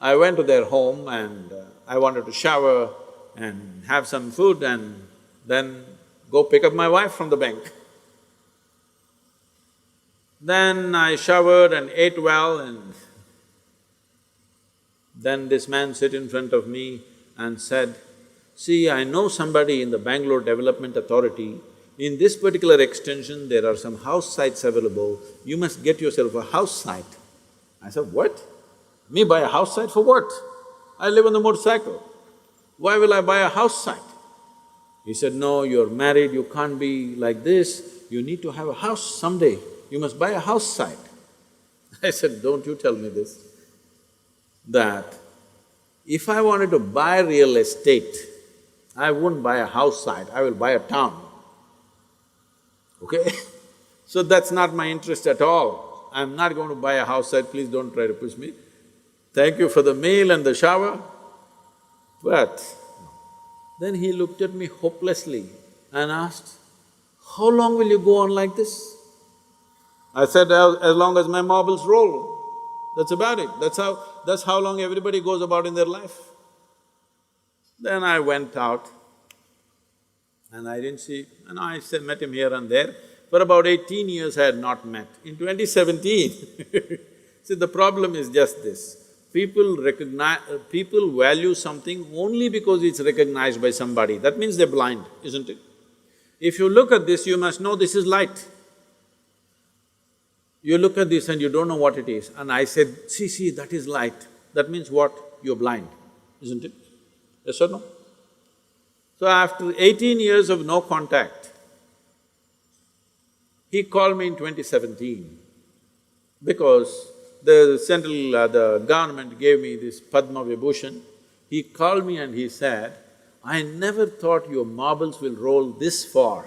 I went to their home and I wanted to shower and have some food and then go pick up my wife from the bank. Then I showered and ate well, and then this man sit in front of me and said, see, I know somebody in the Bangalore Development Authority, in this particular extension there are some house sites available, you must get yourself a house site. I said, what? Me buy a house site for what? I live on the motorcycle. Why will I buy a house site? He said, no, you're married, you can't be like this, you need to have a house someday. You must buy a house site. I said, don't you tell me this, that if I wanted to buy real estate, I wouldn't buy a house site, I will buy a town, okay? So that's not my interest at all. I'm not going to buy a house site, please don't try to push me. Thank you for the meal and the shower, but… Then he looked at me hopelessly and asked, how long will you go on like this? I said, as long as my marbles roll, that's about it. That's how long everybody goes about in their life. Then I went out and I didn't see… and I met him here and there. For about 18 years I had not met. In 2017 see, the problem is just this, people value something only because it's recognized by somebody, that means they're blind, isn't it? If you look at this, you must know this is light. You look at this and you don't know what it is, and I said, see, that is light. That means what? You're blind, isn't it? Yes or no? So after 18 years of no contact, he called me in 2017 because the government gave me this Padma Vibhushan. He called me and he said, I never thought your marbles will roll this far.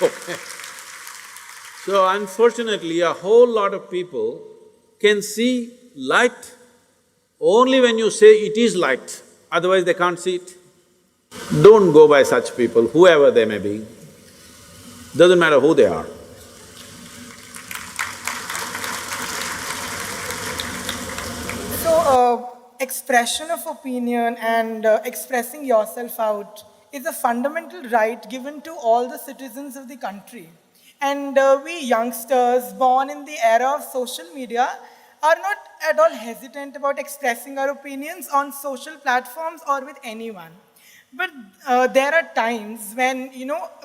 Okay. So unfortunately, a whole lot of people can see light only when you say it is light, otherwise they can't see it. Don't go by such people, whoever they may be, doesn't matter who they are. expression of opinion and expressing yourself out is a fundamental right given to all the citizens of the country. And we youngsters born in the era of social media are not at all hesitant about expressing our opinions on social platforms or with anyone. But there are times when,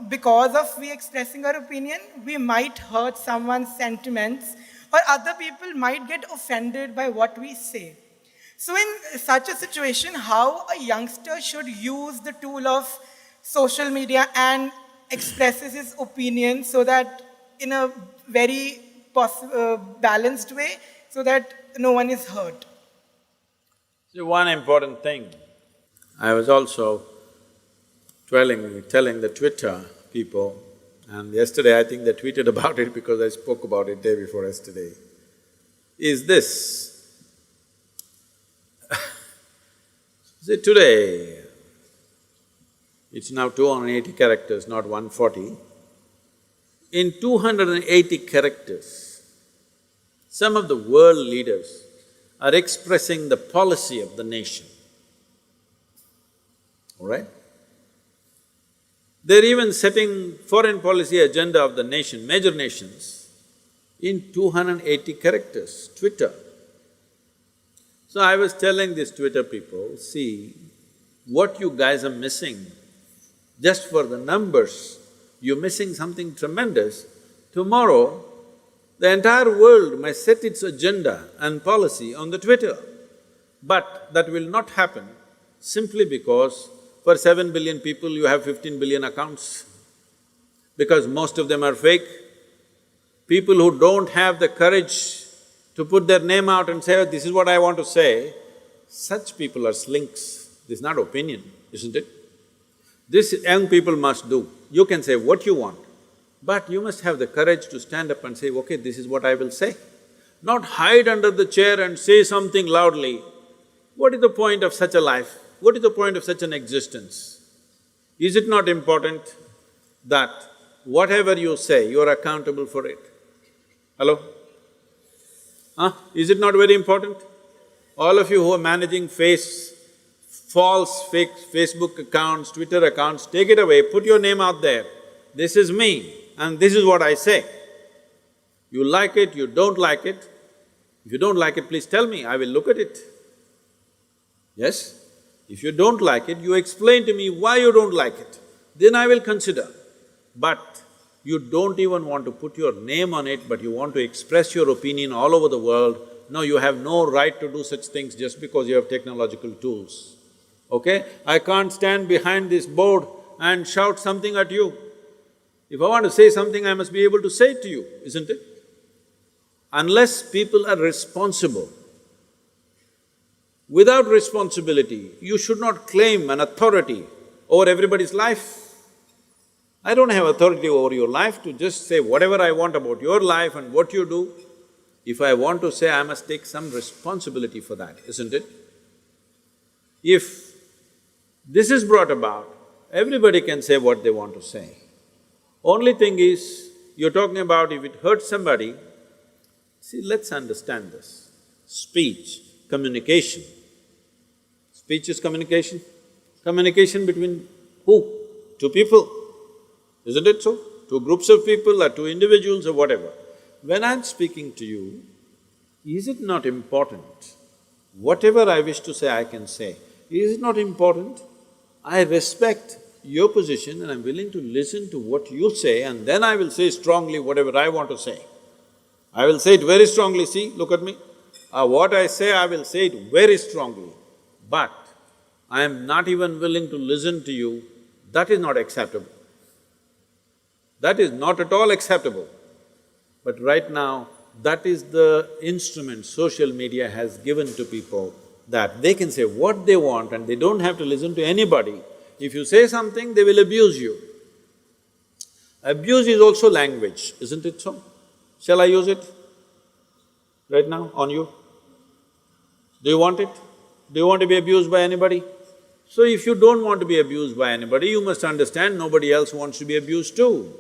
because of we expressing our opinion, we might hurt someone's sentiments or other people might get offended by what we say. So in such a situation, how a youngster should use the tool of social media and expresses his opinion so that in a very balanced way, so that no one is hurt. See, one important thing, I was also telling the Twitter people, and yesterday I think they tweeted about it because I spoke about it day before yesterday, is this. See, today, it's now 280 characters, not 140. In 280 characters, some of the world leaders are expressing the policy of the nation, all right? They're even setting foreign policy agenda of the nation, major nations, in 280 characters, Twitter. So I was telling these Twitter people, see, what you guys are missing, just for the numbers, you're missing something tremendous. Tomorrow, the entire world may set its agenda and policy on the Twitter. But that will not happen simply because for 7 billion people you have 15 billion accounts, because most of them are fake. People who don't have the courage to put their name out and say, oh, this is what I want to say, such people are slinks. This is not opinion, isn't it? This young people must do. You can say what you want, but you must have the courage to stand up and say, okay, this is what I will say. Not hide under the chair and say something loudly. What is the point of such a life? What is the point of such an existence? Is it not important that whatever you say, you are accountable for it? Hello? Is it not very important? All of you who are managing false fake Facebook accounts, Twitter accounts, take it away, put your name out there. This is me and this is what I say. You like it, you don't like it. If you don't like it, please tell me, I will look at it. Yes? If you don't like it, you explain to me why you don't like it, then I will consider. But you don't even want to put your name on it, but you want to express your opinion all over the world. No, you have no right to do such things just because you have technological tools, okay? I can't stand behind this board and shout something at you. If I want to say something, I must be able to say it to you, isn't it? Unless people are responsible. Without responsibility, you should not claim an authority over everybody's life. I don't have authority over your life to just say whatever I want about your life and what you do. If I want to say, I must take some responsibility for that, isn't it? If this is brought about, everybody can say what they want to say. Only thing is, you're talking about if it hurts somebody, see, let's understand this. Speech, communication. Speech is communication. Communication between who? Two people. Isn't it so? Two groups of people or two individuals or whatever. When I'm speaking to you, is it not important? Whatever I wish to say, I can say. Is it not important? I respect your position and I'm willing to listen to what you say and then I will say strongly whatever I want to say. I will say it very strongly, see, look at me. What I say, I will say it very strongly. But I am not even willing to listen to you, that is not acceptable. That is not at all acceptable. But right now, that is the instrument social media has given to people, that they can say what they want and they don't have to listen to anybody. If you say something, they will abuse you. Abuse is also language, isn't it so? Shall I use it right now on you? Do you want it? Do you want to be abused by anybody? So if you don't want to be abused by anybody, you must understand nobody else wants to be abused too.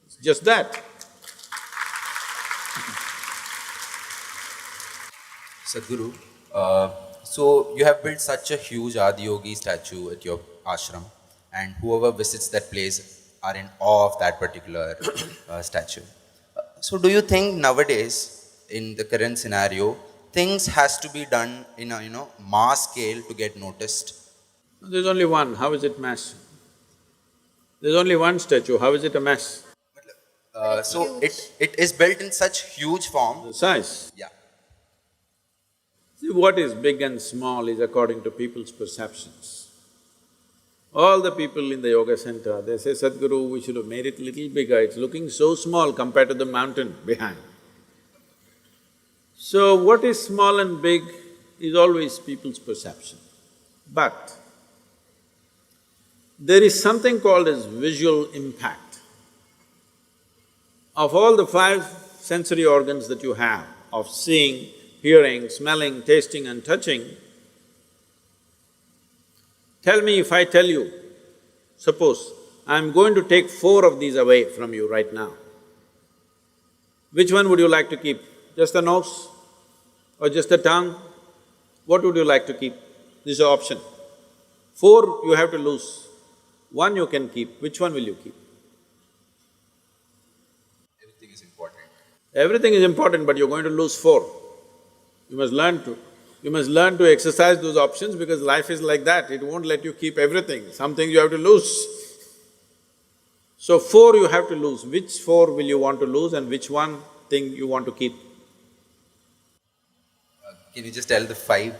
It's just that. Sadhguru, So you have built such a huge Adiyogi statue at your ashram, and whoever visits that place are in awe of that particular statue. So do you think nowadays, in the current scenario, things has to be done in a mass scale to get noticed? There's only one, how is it mass? There's only one statue, how is it a mass? But it's So huge. it is built in such huge form. The size. Yeah. See, what is big and small is according to people's perceptions. All the people in the yoga center, they say, Sadhguru, we should have made it little bigger, it's looking so small compared to the mountain behind. So what is small and big is always people's perception. But there is something called as visual impact. Of all the five sensory organs that you have, of seeing, hearing, smelling, tasting and touching, tell me if I tell you, suppose I'm going to take four of these away from you right now, which one would you like to keep? Just the nose or just the tongue? What would you like to keep? This is an option. Four you have to lose, one you can keep, which one will you keep? Everything is important. Everything is important, but you're going to lose four. You must learn to exercise those options because life is like that, it won't let you keep everything, some things you have to lose. So four you have to lose, which four will you want to lose and which one thing you want to keep? Can you just tell the five?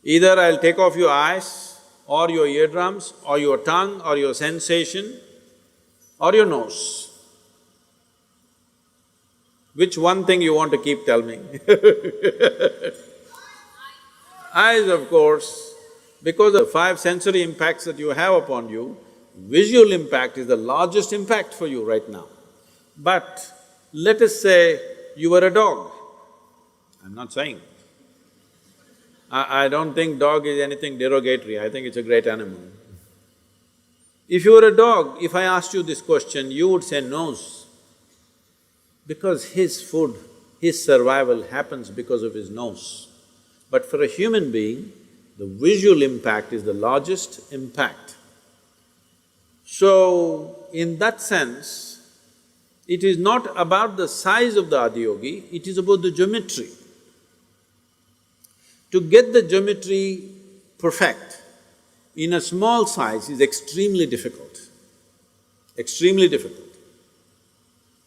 Either I'll take off your eyes or your eardrums or your tongue or your sensation or your nose. Which one thing you want to keep, tell me. Eyes, of course, because of five sensory impacts that you have upon you, visual impact is the largest impact for you right now. But let us say you were a dog. I'm not saying. I don't think dog is anything derogatory, I think it's a great animal. If you were a dog, if I asked you this question, you would say nose. Because his food, his survival happens because of his nose. But for a human being, the visual impact is the largest impact. So, in that sense, it is not about the size of the Adiyogi, it is about the geometry. To get the geometry perfect in a small size is extremely difficult, extremely difficult.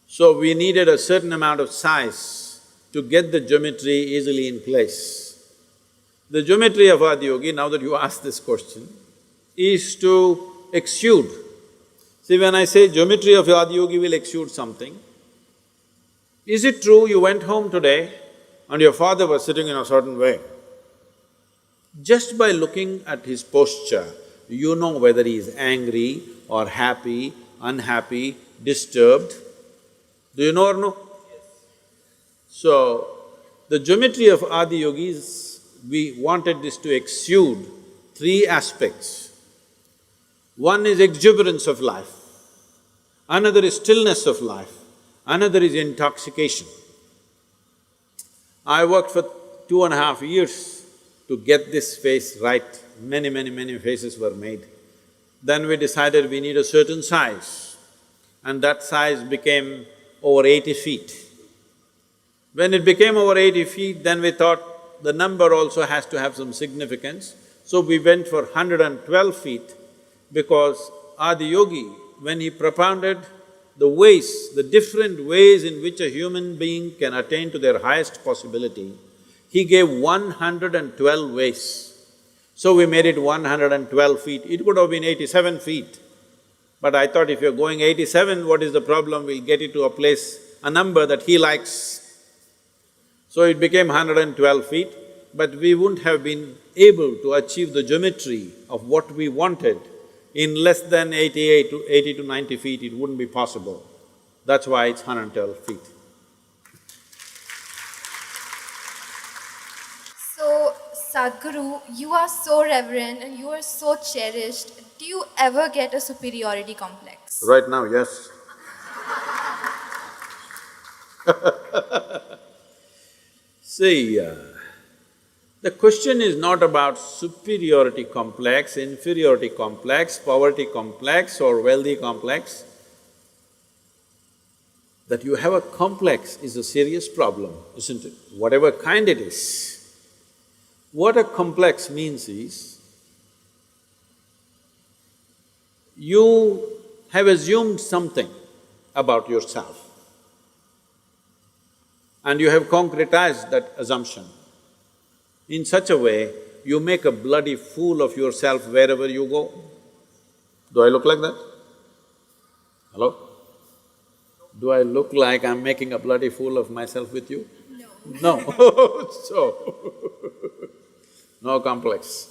So we needed a certain amount of size to get the geometry easily in place. The geometry of Adiyogi, now that you ask this question, is to exude. See, when I say geometry of Adiyogi will exude something, is it true you went home today and your father was sitting in a certain way? Just by looking at his posture, you know whether he is angry or happy, unhappy, disturbed. Do you know or no? Yes. So, the geometry of Adiyogis, we wanted this to exude three aspects. One is exuberance of life, another is stillness of life, another is intoxication. I worked for 2.5 years to get this face right, many faces were made. Then we decided we need a certain size, and that size became over 80 feet. When it became over 80 feet, then we thought the number also has to have some significance. So we went for 112 feet because Adiyogi, when he propounded the ways, the different ways in which a human being can attain to their highest possibility, he gave 112 ways. So we made it 112 feet. It could have been 87 feet. But I thought if you're going 87, what is the problem? We'll get it to a place, a number that he likes. So it became 112 feet, but we wouldn't have been able to achieve the geometry of what we wanted in less than 80 to 90 feet, it wouldn't be possible. That's why it's 112 feet. So, Sadhguru, you are so reverend and you are so cherished. Do you ever get a superiority complex? Right now, yes. See, The question is not about superiority complex, inferiority complex, poverty complex or wealthy complex. That you have a complex is a serious problem, isn't it? Whatever kind it is. What a complex means is, you have assumed something about yourself and you have concretized that assumption. In such a way, you make a bloody fool of yourself wherever you go. Do I look like that? Hello? Do I look like I'm making a bloody fool of myself with you? No. No. So, no complex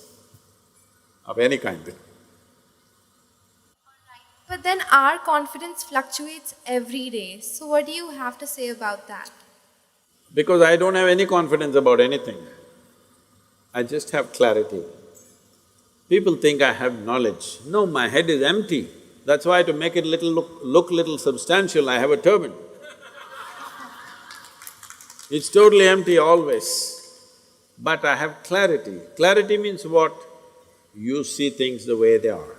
of any kind. But then our confidence fluctuates every day. So what do you have to say about that? Because I don't have any confidence about anything. I just have clarity. People think I have knowledge. No, my head is empty. That's why to make it look little substantial, I have a turban. It's totally empty always. But I have clarity. Clarity means what? You see things the way they are.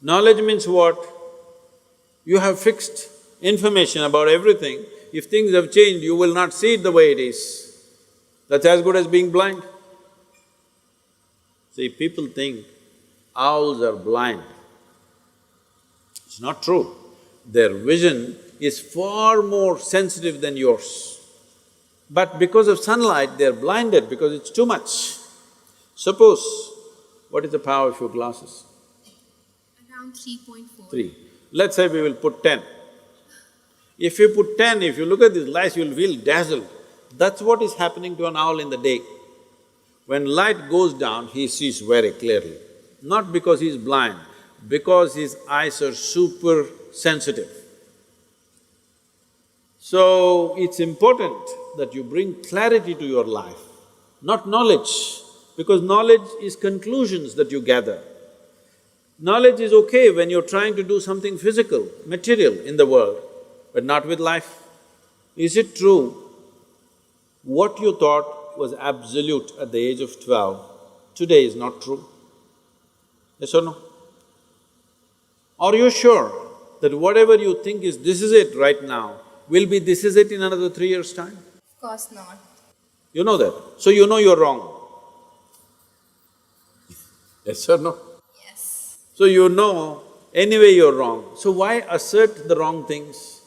Knowledge means what? You have fixed information about everything. If things have changed, you will not see it the way it is. That's as good as being blind. See, people think owls are blind. It's not true. Their vision is far more sensitive than yours. But because of sunlight, they're blinded because it's too much. Suppose, what is the power of your glasses? Around 3.4. 3. Let's say we will put 10. If you put 10, if you look at these lights, you'll feel dazzled. That's what is happening to an owl in the day. When light goes down, he sees very clearly. Not because he's blind, because his eyes are super sensitive. So, it's important that you bring clarity to your life, not knowledge, because knowledge is conclusions that you gather. Knowledge is okay when you're trying to do something physical, material in the world, but not with life. Is it true what you thought was absolute at the age of 12, today is not true? Yes or no? Are you sure that whatever you think is this is it right now, will be this is it in another 3 years' time? Of course not. You know that, so you know you're wrong. Yes or no? Yes. So you know anyway you're wrong, so why assert the wrong things?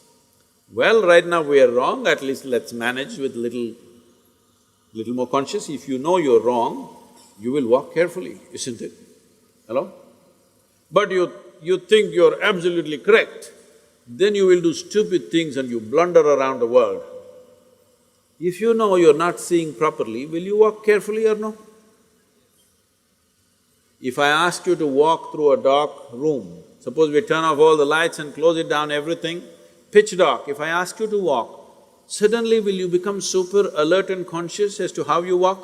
Well, right now we are wrong, at least let's manage with little more conscious. If you know you're wrong, you will walk carefully, isn't it? Hello? But you think you're absolutely correct, then you will do stupid things and you blunder around the world. If you know you're not seeing properly, will you walk carefully or no? If I ask you to walk through a dark room, suppose we turn off all the lights and close it down, everything, pitch dark, if I ask you to walk, suddenly will you become super alert and conscious as to how you walk?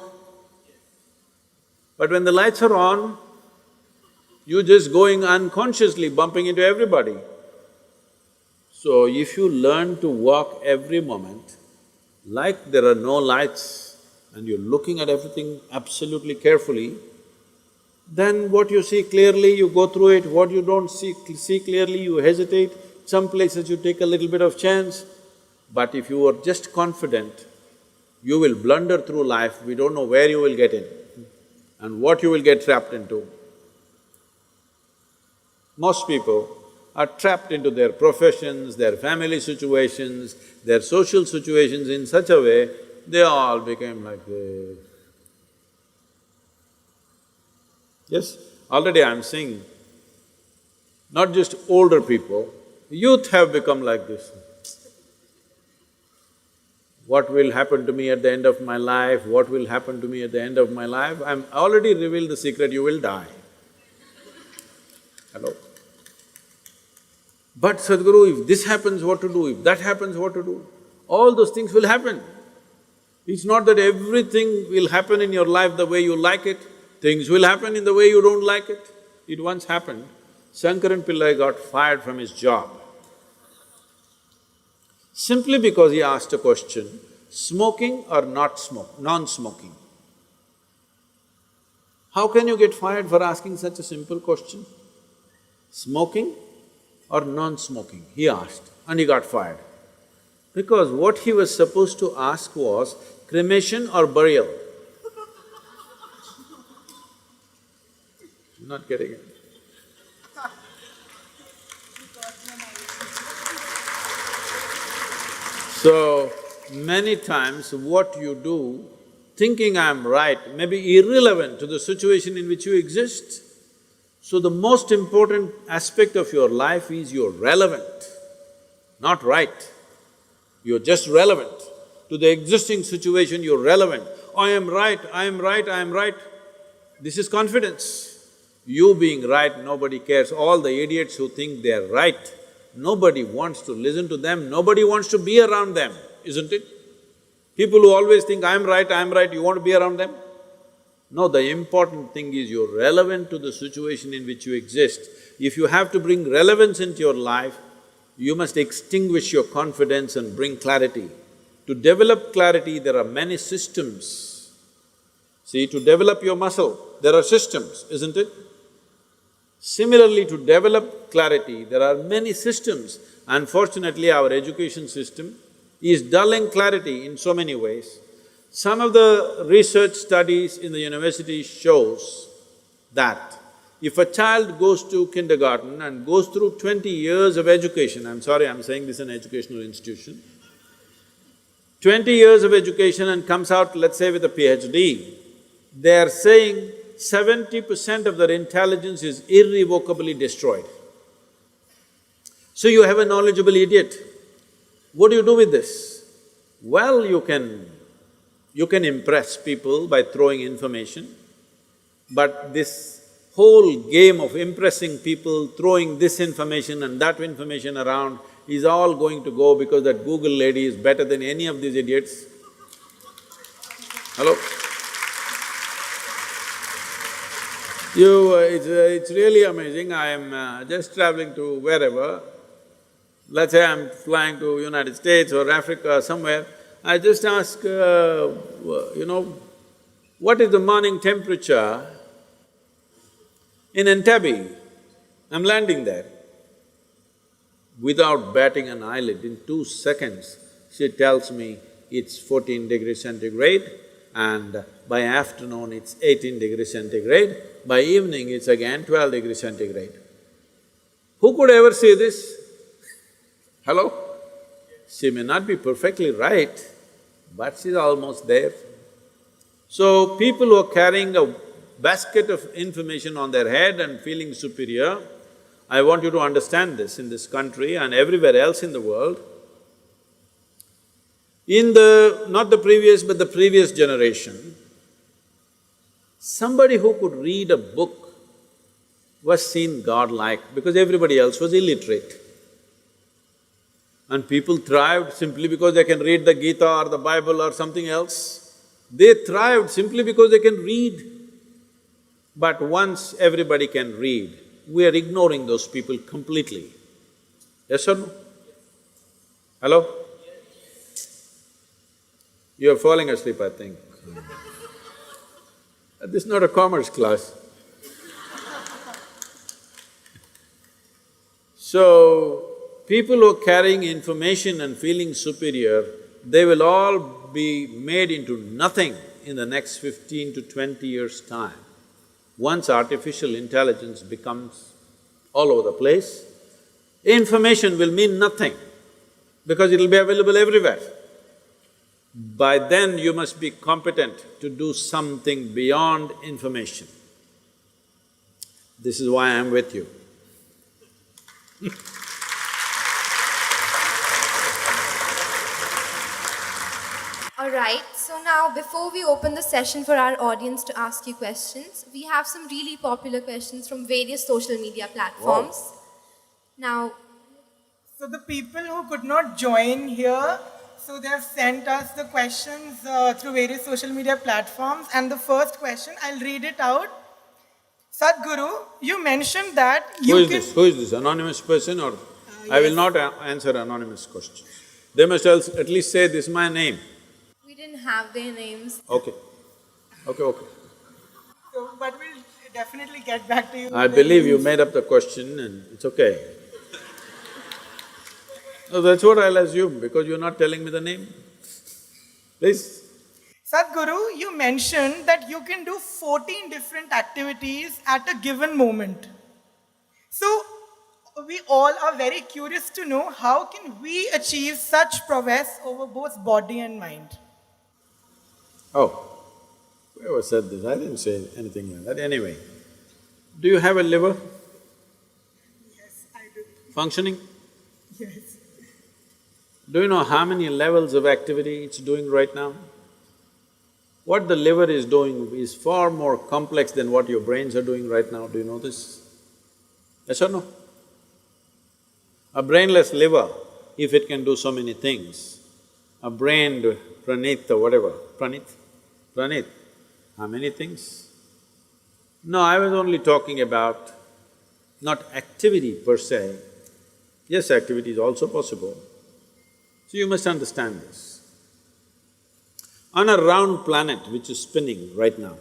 But when the lights are on, you're just going unconsciously, bumping into everybody. So if you learn to walk every moment, like there are no lights and you're looking at everything absolutely carefully, then what you see clearly, you go through it, what you don't see clearly, you hesitate, some places you take a little bit of chance. But if you are just confident, you will blunder through life, we don't know where you will get in and what you will get trapped into. Most people are trapped into their professions, their family situations, their social situations in such a way, they all became like this. Yes, already I'm seeing, not just older people, youth have become like this. What will happen to me at the end of my life? What will happen to me at the end of my life? I'm already revealed the secret, you will die. Hello? But Sadhguru, if this happens, what to do? If that happens, what to do? All those things will happen. It's not that everything will happen in your life the way you like it, things will happen in the way you don't like it. It once happened, Shankaran Pillai got fired from his job simply because he asked a question, Smoking or non-smoking? How can you get fired for asking such a simple question? Smoking or non-smoking? He asked and he got fired. Because what he was supposed to ask was cremation or burial. You're not getting it. So, many times what you do, thinking I'm right, may be irrelevant to the situation in which you exist. So the most important aspect of your life is you're relevant, not right. You're just relevant. To the existing situation, you're relevant. I am right, I am right, I am right. This is confidence. You being right, nobody cares. All the idiots who think they're right, nobody wants to listen to them, nobody wants to be around them, isn't it? People who always think, I'm right, you want to be around them? No, the important thing is you're relevant to the situation in which you exist. If you have to bring relevance into your life, you must extinguish your confidence and bring clarity. To develop clarity, there are many systems. See, to develop your muscle, there are systems, isn't it? Similarly, to develop clarity, there are many systems. Unfortunately, our education system is dulling clarity in so many ways. Some of the research studies in the university shows that if a child goes to kindergarten and goes through 20 years of education, I'm sorry, I'm saying this is an educational institution, 20 years of education and comes out, let's say, with a PhD, they are saying 70% of their intelligence is irrevocably destroyed. So you have a knowledgeable idiot. What do you do with this? Well, you can impress people by throwing information, but this whole game of impressing people, throwing this information and that information around is all going to go because that Google lady is better than any of these idiots. Hello? It's really amazing. I am just traveling to wherever, let's say I'm flying to United States or Africa or somewhere, I just ask, what is the morning temperature in Entebbe? I'm landing there. Without batting an eyelid, in 2 seconds, she tells me it's 14 degrees centigrade and by afternoon it's 18 degrees centigrade, by evening it's again 12 degrees centigrade. Who could ever say this? Hello? She may not be perfectly right, but she's almost there. So, people who are carrying a basket of information on their head and feeling superior, I want you to understand this in this country and everywhere else in the world. In not the previous but the previous generation, somebody who could read a book was seen godlike because everybody else was illiterate. And people thrived simply because they can read the Gita or the Bible or something else. They thrived simply because they can read. But once everybody can read, we are ignoring those people completely. Yes or no? Hello? You are falling asleep, I think. This is not a commerce class. So, people who are carrying information and feeling superior, they will all be made into nothing in the next 15 to 20 years' time. Once artificial intelligence becomes all over the place, information will mean nothing because it'll be available everywhere. By then, you must be competent to do something beyond information. This is why I'm with you. Alright, so now before we open the session for our audience to ask you questions, we have some really popular questions from various social media platforms. Wow. Now… So the people who could not join here, so they have sent us the questions through various social media platforms, and the first question, I'll read it out. Sadhguru, you mentioned that you Who is this? Anonymous person or… I will not answer anonymous questions. They must at least say, this is my name. didn't have their names. Okay, okay. So, but we'll definitely get back to you. I with the believe you names. made up the question and it's okay. No, that's what I'll assume, because you're not telling me the name. Please. Sadhguru, you mentioned that you can do 14 different activities at a given moment. So, we all are very curious to know how can we achieve such prowess over both body and mind? Oh, whoever said this, I didn't say anything like that. Anyway, do you have a liver Yes, I do. functioning? Yes. Do you know how many levels of activity it's doing right now? What the liver is doing is far more complex than what your brains are doing right now. Do you know this? Yes or no? A brainless liver, if it can do so many things, a brained Pranit or whatever, Pranit, how many things? No, I was only talking about not activity per se. Yes, activity is also possible. So you must understand this. On a round planet which is spinning right now,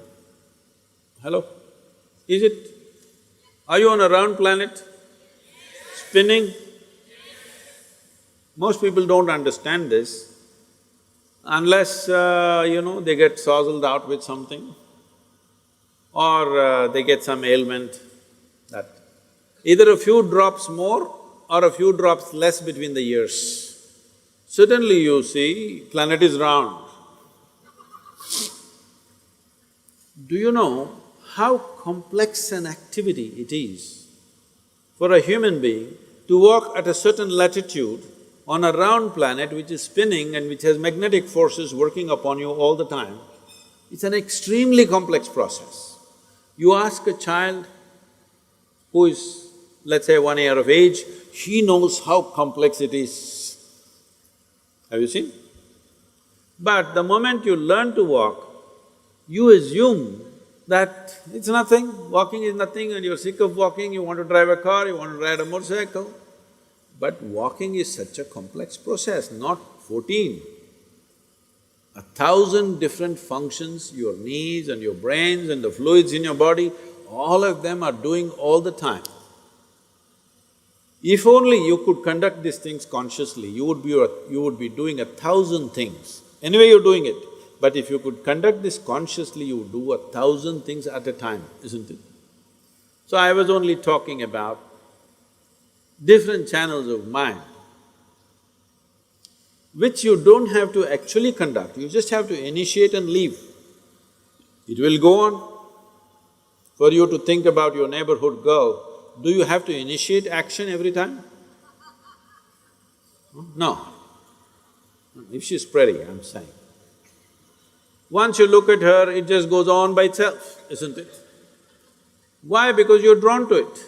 hello? Is it? Are you on a round planet? Spinning? Most people don't understand this unless, they get sozzled out with something or they get some ailment that either a few drops more or a few drops less between the years. Suddenly you see, planet is round. Do you know how complex an activity it is for a human being to walk at a certain latitude on a round planet which is spinning and which has magnetic forces working upon you all the time? It's an extremely complex process. You ask a child who is, let's say, 1 year of age, he knows how complex it is. Have you seen? But the moment you learn to walk, you assume that it's nothing, walking is nothing, and you're sick of walking, you want to drive a car, you want to ride a motorcycle. But walking is such a complex process, not 14. 1,000 different functions, your knees and your brains and the fluids in your body, all of them are doing all the time. If only you could conduct these things consciously, you would be doing 1,000 things. Anyway, you're doing it. But if you could conduct this consciously, you would do 1,000 things at a time, isn't it? So I was only talking about different channels of mind, which you don't have to actually conduct, you just have to initiate and leave. It will go on. For you to think about your neighborhood girl, do you have to initiate action every time? No. If she's pretty, I'm saying. Once you look at her, it just goes on by itself, isn't it? Why? Because you're drawn to it.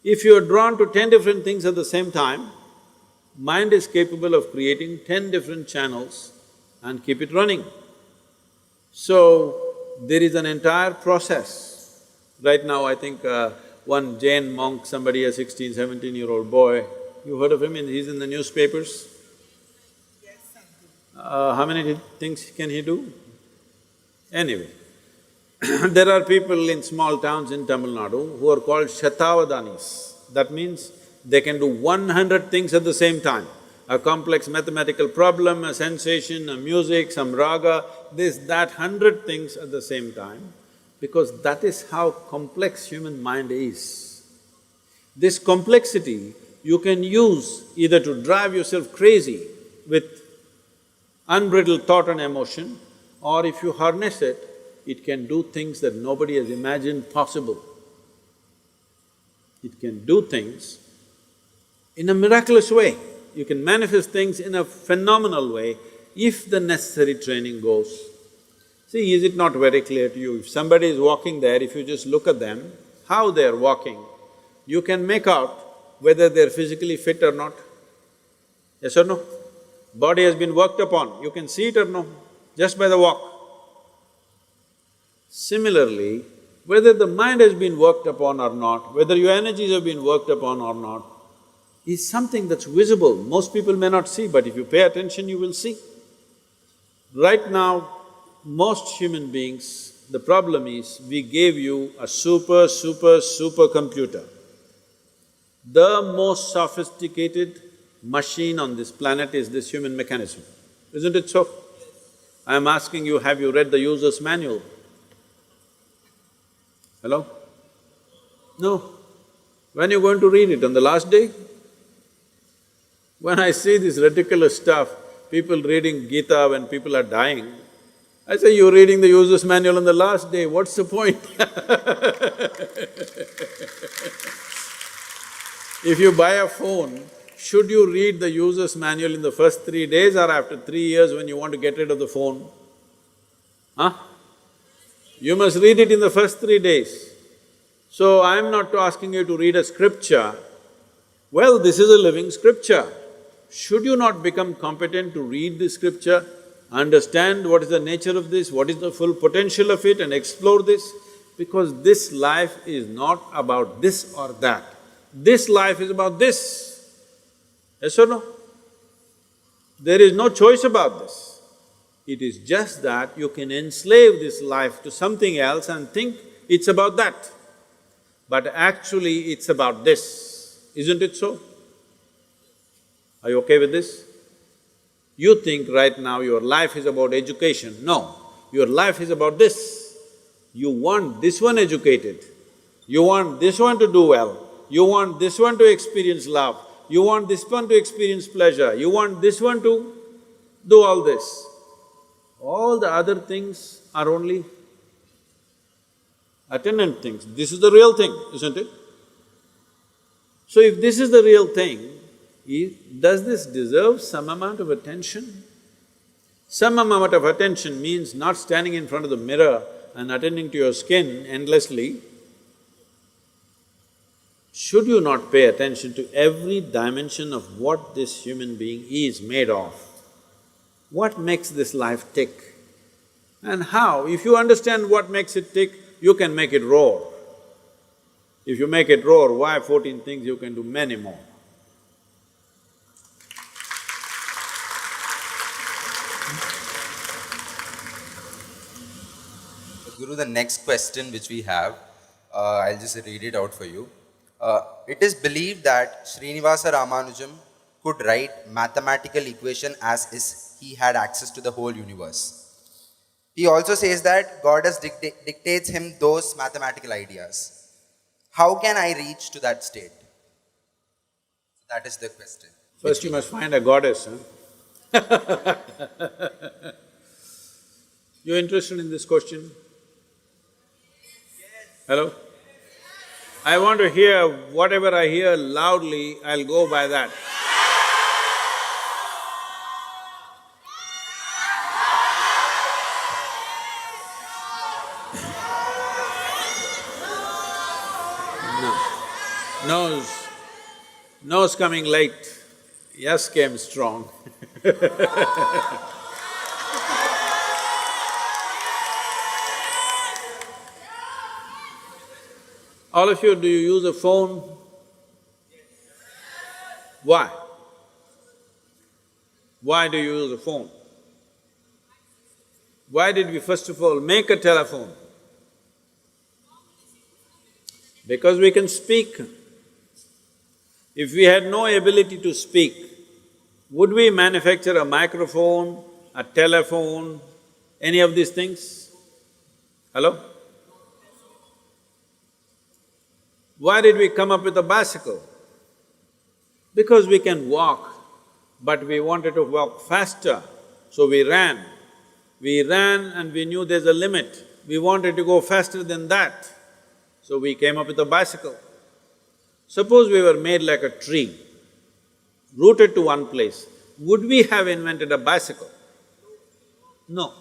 If you're drawn to 10 different things at the same time, mind is capable of creating 10 different channels and keep it running. So, there is an entire process. Right now, I think one Jain monk, somebody, a 16, 17-year-old boy, you heard of him, he's in the newspapers? Yes, Sadhguru. How many things can he do? Anyway, there are people in small towns in Tamil Nadu who are called Shatavadanis. That means they can do 100 things at the same time. A complex mathematical problem, a sensation, a music, some raga, this, that, 100 things at the same time, because that is how complex human mind is. This complexity you can use either to drive yourself crazy with unbridled thought and emotion, or if you harness it, it can do things that nobody has imagined possible. It can do things in a miraculous way. You can manifest things in a phenomenal way if the necessary training goes. See, is it not very clear to you? If somebody is walking there, if you just look at them, how they're walking, you can make out whether they're physically fit or not. Yes or no? Body has been worked upon, you can see it or no, just by the walk. Similarly, whether the mind has been worked upon or not, whether your energies have been worked upon or not, is something that's visible. Most people may not see, but if you pay attention, you will see. Right now, most human beings, the problem is we gave you a super computer. The most sophisticated machine on this planet is this human mechanism, isn't it so? I'm asking you, have you read the user's manual? Hello? No. When you're going to read it, on the last day? When I see this ridiculous stuff, people reading Gita when people are dying, I say, you're reading the user's manual on the last day, what's the point? If you buy a phone, should you read the user's manual in the first 3 days or after 3 years when you want to get rid of the phone? Huh? You must read it in the first 3 days. So I'm not asking you to read a scripture. Well, this is a living scripture. Should you not become competent to read this scripture, understand what is the nature of this, what is the full potential of it and explore this? Because this life is not about this or that. This life is about this. Yes or no? There is no choice about this. It is just that you can enslave this life to something else and think it's about that. But actually it's about this, isn't it so? Are you okay with this? You think right now your life is about education. No, your life is about this. You want this one educated, you want this one to do well, you want this one to experience love, you want this one to experience pleasure, you want this one to do all this. All the other things are only attendant things. This is the real thing, isn't it? So if this is the real thing, does this deserve some amount of attention? Some amount of attention means not standing in front of the mirror and attending to your skin endlessly. Should you not pay attention to every dimension of what this human being is made of? What makes this life tick? And how? If you understand what makes it tick, you can make it roar. If you make it roar, why 14 things, you can do many more. Guru, the next question which we have, I'll just read it out for you. It is believed that Srinivasa Ramanujan could write mathematical equation as is he had access to the whole universe. He also says that Goddess dictates him those mathematical ideas. How can I reach to that state? That is the question. First you must find a goddess, huh? You interested in this question? Hello? I want to hear whatever I hear loudly, I'll go by that. No. No's coming late, yes came strong. All of you, do you use a phone? Why? Why do you use a phone? Why did we first of all make a telephone? Because we can speak. If we had no ability to speak, would we manufacture a microphone, a telephone, any of these things? Hello? Why did we come up with a bicycle? Because we can walk, but we wanted to walk faster, so we ran. We ran and we knew there's a limit. We wanted to go faster than that, so we came up with a bicycle. Suppose we were made like a tree, rooted to one place, would we have invented a bicycle? No.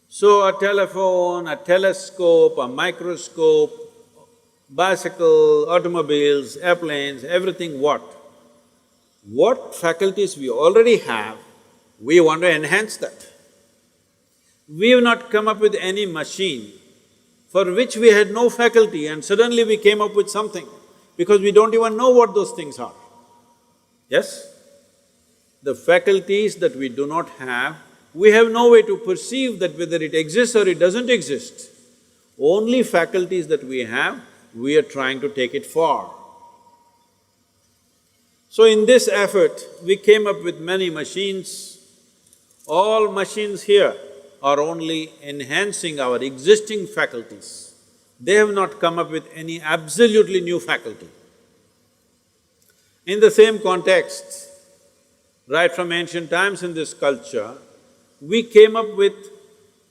So a telephone, a telescope, a microscope, bicycle, automobiles, airplanes, everything what? What faculties we already have, we want to enhance that. We have not come up with any machine for which we had no faculty and suddenly we came up with something, because we don't even know what those things are. Yes? The faculties that we do not have, we have no way to perceive that whether it exists or it doesn't exist. Only faculties that we have, we are trying to take it far. So in this effort, we came up with many machines. All machines here are only enhancing our existing faculties. They have not come up with any absolutely new faculty. In the same context, right from ancient times in this culture, we came up with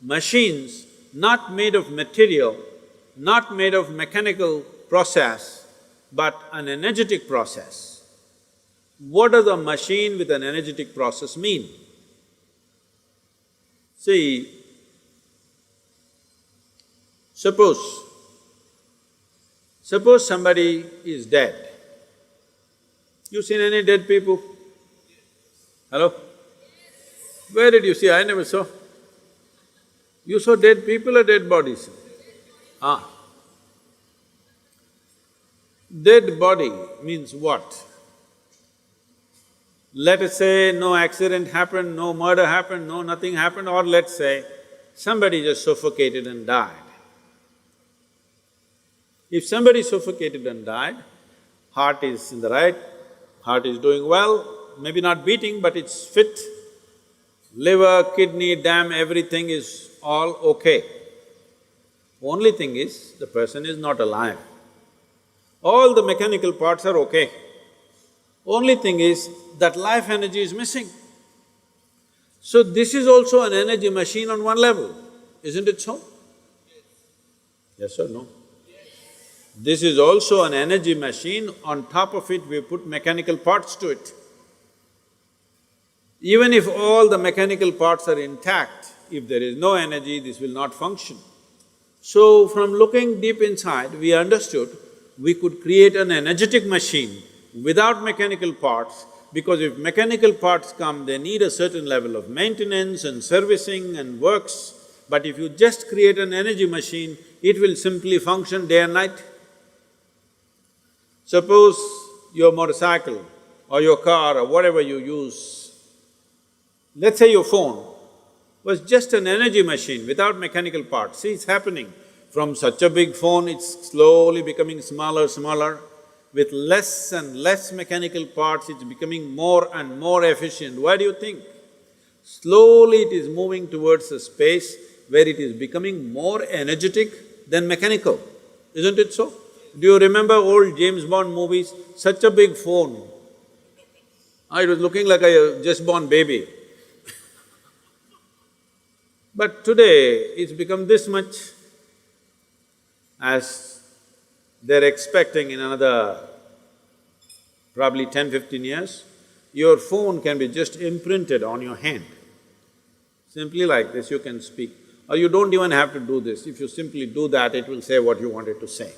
machines not made of material, not made of mechanical process, but an energetic process. What does a machine with an energetic process mean? See, suppose somebody is dead. You seen any dead people? Hello? Where did you see? I never saw. You saw dead people or dead bodies? Ah. Dead body means what? Let us say no accident happened, no murder happened, no nothing happened, or let's say somebody just suffocated and died. If somebody suffocated and died, heart is in the right, heart is doing well, maybe not beating but it's fit, liver, kidney, dam, everything is all okay. Only thing is, the person is not alive. All the mechanical parts are okay. Only thing is, that life energy is missing. So this is also an energy machine on one level, isn't it so? Yes or no? This is also an energy machine, on top of it we put mechanical parts to it. Even if all the mechanical parts are intact, if there is no energy, this will not function. So from looking deep inside, we understood we could create an energetic machine without mechanical parts, because if mechanical parts come, they need a certain level of maintenance and servicing and works. But if you just create an energy machine, it will simply function day and night. Suppose your motorcycle or your car or whatever you use, let's say your phone was just an energy machine without mechanical parts. See, it's happening. From such a big phone, it's slowly becoming smaller, smaller. With less and less mechanical parts, it's becoming more and more efficient. Why do you think? Slowly it is moving towards a space where it is becoming more energetic than mechanical, isn't it so? Do you remember old James Bond movies? Such a big phone. It was looking like a just born baby. But today, it's become this much, as they're expecting in another probably 10-15 years, your phone can be just imprinted on your hand. Simply like this, you can speak. Or you don't even have to do this. If you simply do that, it will say what you wanted to say.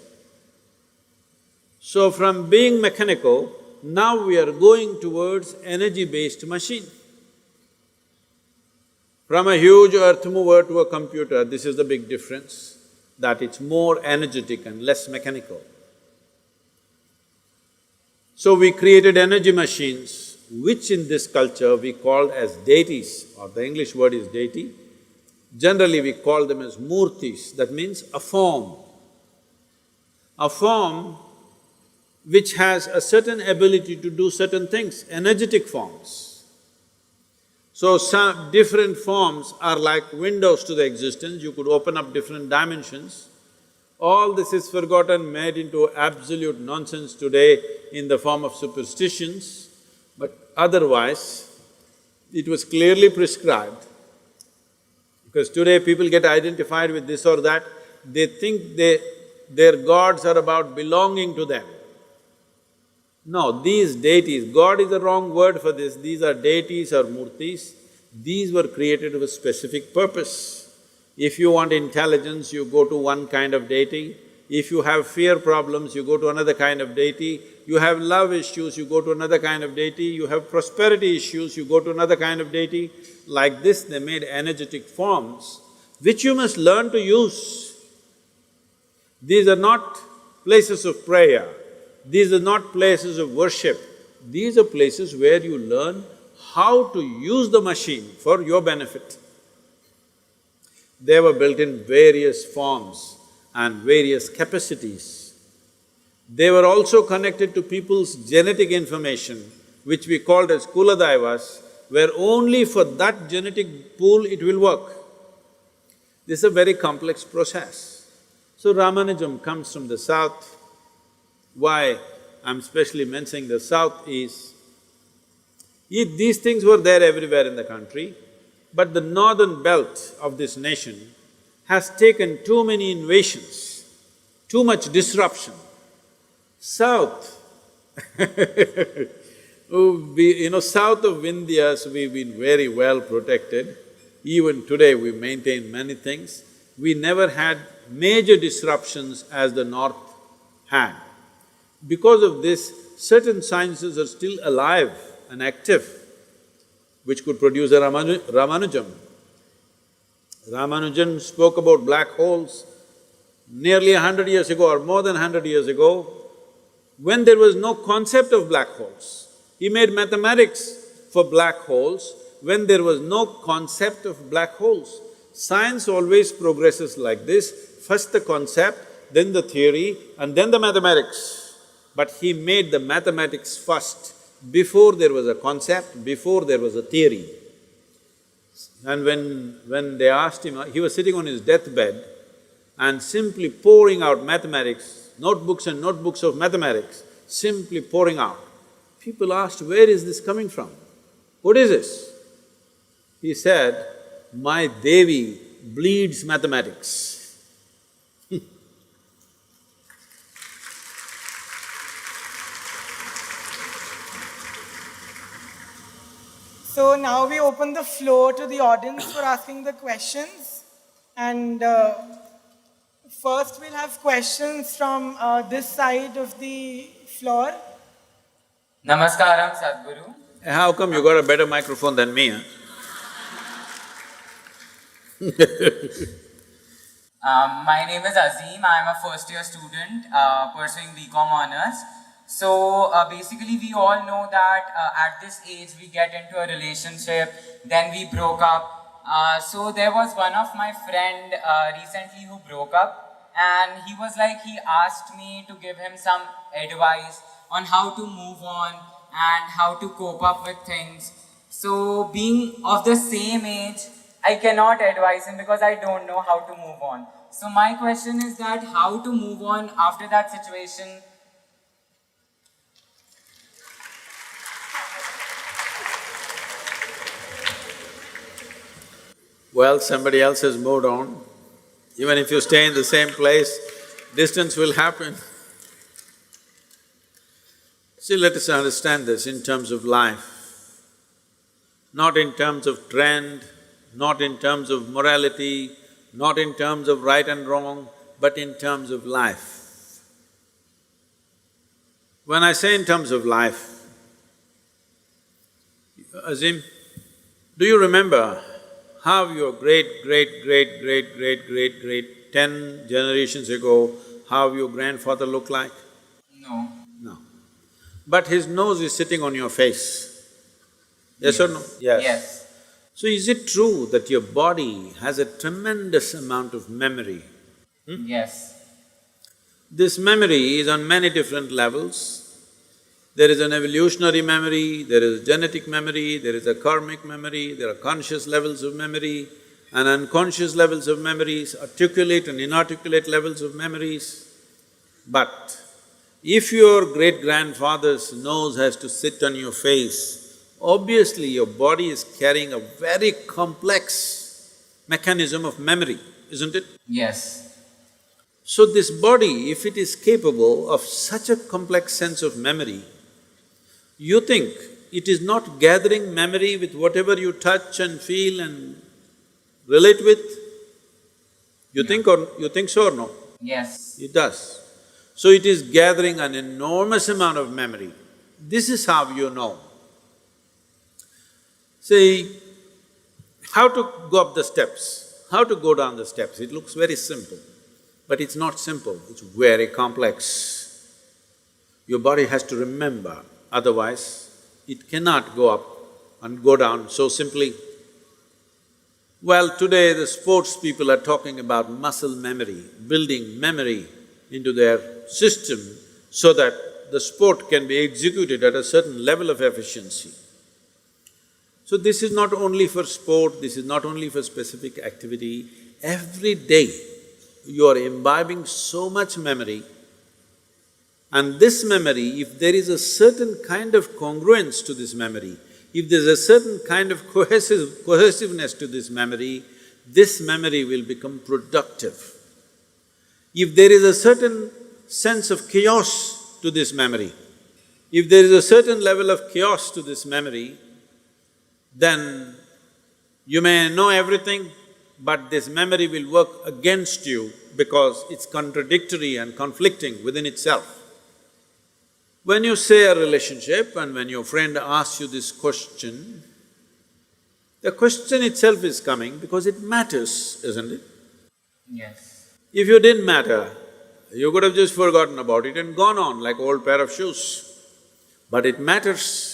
So from being mechanical, now we are going towards energy-based machine. From a huge earth mover to a computer, this is the big difference, that it's more energetic and less mechanical. So we created energy machines, which in this culture we called as deities, or the English word is deity. Generally we call them as murtis, that means a form. A form which has a certain ability to do certain things, energetic forms. So some different forms are like windows to the existence, you could open up different dimensions. All this is forgotten, made into absolute nonsense today in the form of superstitions, but otherwise, it was clearly prescribed. Because today people get identified with this or that, they think their gods are about belonging to them. No, these deities, God is the wrong word for this, these are deities or murtis, these were created with a specific purpose. If you want intelligence, you go to one kind of deity. If you have fear problems, you go to another kind of deity. You have love issues, you go to another kind of deity. You have prosperity issues, you go to another kind of deity. Like this, they made energetic forms, which you must learn to use. These are not places of prayer, these are not places of worship. These are places where you learn how to use the machine for your benefit. They were built in various forms and various capacities. They were also connected to people's genetic information, which we called as Kuladaivas, where only for that genetic pool it will work. This is a very complex process. So Ramanujan comes from the south. Why I'm specially mentioning the south is, these things were there everywhere in the country, but the northern belt of this nation has taken too many invasions, too much disruption. South south of India, so we've been very well protected. Even today we maintain many things. We never had major disruptions as the north had. Because of this, certain sciences are still alive and active, which could produce a Ramanujan. Ramanujan spoke about black holes nearly 100 years ago or more than 100 years ago, when there was no concept of black holes. He made mathematics for black holes when there was no concept of black holes. Science always progresses like this, first the concept, then the theory, and then the mathematics. But he made the mathematics first, before there was a concept, before there was a theory. And when they asked him, he was sitting on his deathbed and simply pouring out mathematics, notebooks and notebooks of mathematics, simply pouring out. People asked, where is this coming from? What is this? He said, my Devi bleeds mathematics. So now we open the floor to the audience for asking the questions. And first we'll have questions from this side of the floor. Namaskaram, Sadhguru. How come you got a better microphone than me, huh? My name is Azim. I am a first year student pursuing BCom honors. So basically we all know that at this age we get into a relationship, then we broke up. So there was one of my friend recently who broke up, and he was like, he asked me to give him some advice on how to move on and how to cope up with things. So being of the same age, I cannot advise him because I don't know how to move on. So my question is that how to move on after that situation. Well, somebody else has moved on. Even if you stay in the same place, distance will happen. See, let us understand this in terms of life, not in terms of trend, not in terms of morality, not in terms of right and wrong, but in terms of life. When I say in terms of life, Azim, do you remember how your great, 10 generations ago, how your grandfather looked like? No. No. But his nose is sitting on your face. Yes or no? Yes. So is it true that your body has a tremendous amount of memory? Yes. This memory is on many different levels. There is an evolutionary memory, there is a genetic memory, there is a karmic memory, there are conscious levels of memory and unconscious levels of memories, articulate and inarticulate levels of memories. But if your great-grandfather's nose has to sit on your face, obviously your body is carrying a very complex mechanism of memory, isn't it? Yes. So this body, if it is capable of such a complex sense of memory, you think it is not gathering memory with whatever you touch and feel and relate with? You think so or no? Yes. It does. So it is gathering an enormous amount of memory. This is how you know. See, how to go up the steps, how to go down the steps, it looks very simple, but it's not simple, it's very complex. Your body has to remember, otherwise it cannot go up and go down so simply. Well, today the sports people are talking about muscle memory, building memory into their system so that the sport can be executed at a certain level of efficiency. So this is not only for sport, this is not only for specific activity. Every day you are imbibing so much memory, and this memory, if there is a certain kind of congruence to this memory, if there's a certain kind of cohesiveness to this memory will become productive. If there is a certain sense of chaos to this memory, if there is a certain level of chaos to this memory, then you may know everything, but this memory will work against you because it's contradictory and conflicting within itself. When you say a relationship and when your friend asks you this question, the question itself is coming because it matters, isn't it? Yes. If you didn't matter, you could have just forgotten about it and gone on like old pair of shoes. But it matters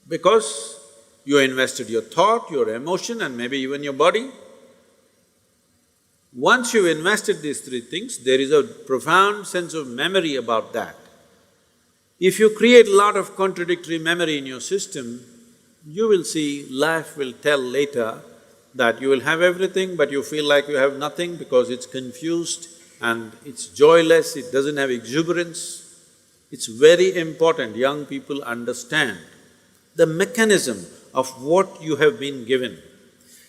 because you invested your thought, your emotion and maybe even your body. Once you've invested these three things, there is a profound sense of memory about that. If you create a lot of contradictory memory in your system, you will see life will tell later that you will have everything but you feel like you have nothing because it's confused and it's joyless, it doesn't have exuberance. It's very important young people understand the mechanism of what you have been given.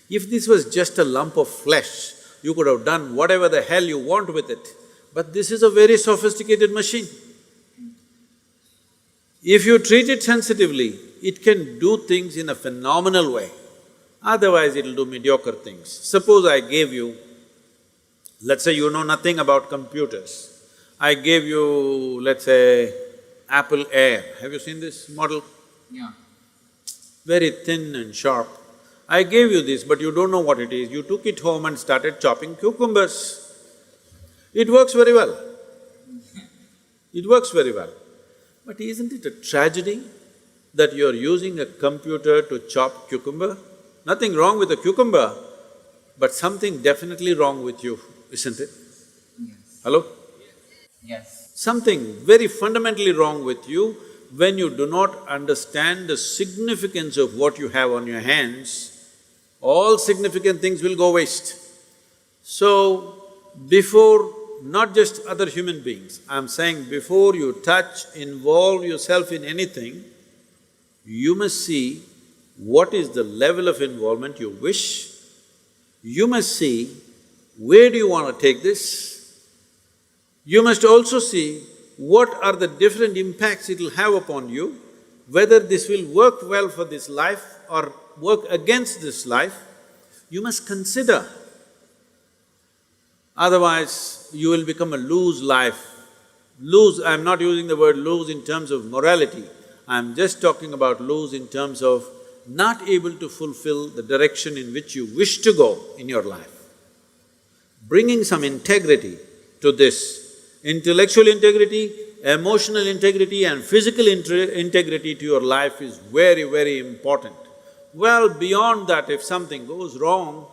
If this was just a lump of flesh, you could have done whatever the hell you want with it, but this is a very sophisticated machine. If you treat it sensitively, it can do things in a phenomenal way, otherwise it'll do mediocre things. Suppose I gave you, let's say you know nothing about computers, I gave you, let's say, Apple Air. Have you seen this model? Yeah. Very thin and sharp. I gave you this, but you don't know what it is. You took it home and started chopping cucumbers. It works very well. It works very well. But isn't it a tragedy that you're using a computer to chop cucumber? Nothing wrong with a cucumber, but something definitely wrong with you, isn't it? Yes. Hello? Yes. Something very fundamentally wrong with you when you do not understand the significance of what you have on your hands. All significant things will go waste. So, before not just other human beings, I'm saying before you touch, involve yourself in anything, you must see what is the level of involvement you wish. You must see where do you want to take this. You must also see what are the different impacts it'll have upon you, whether this will work well for this life or work against this life. You must consider. Otherwise, you will become a loose life. Loose, I'm not using the word loose in terms of morality, I'm just talking about loose in terms of not able to fulfill the direction in which you wish to go in your life. Bringing some integrity to this, intellectual integrity, emotional integrity and physical integrity to your life is very, very important. Well, beyond that, if something goes wrong,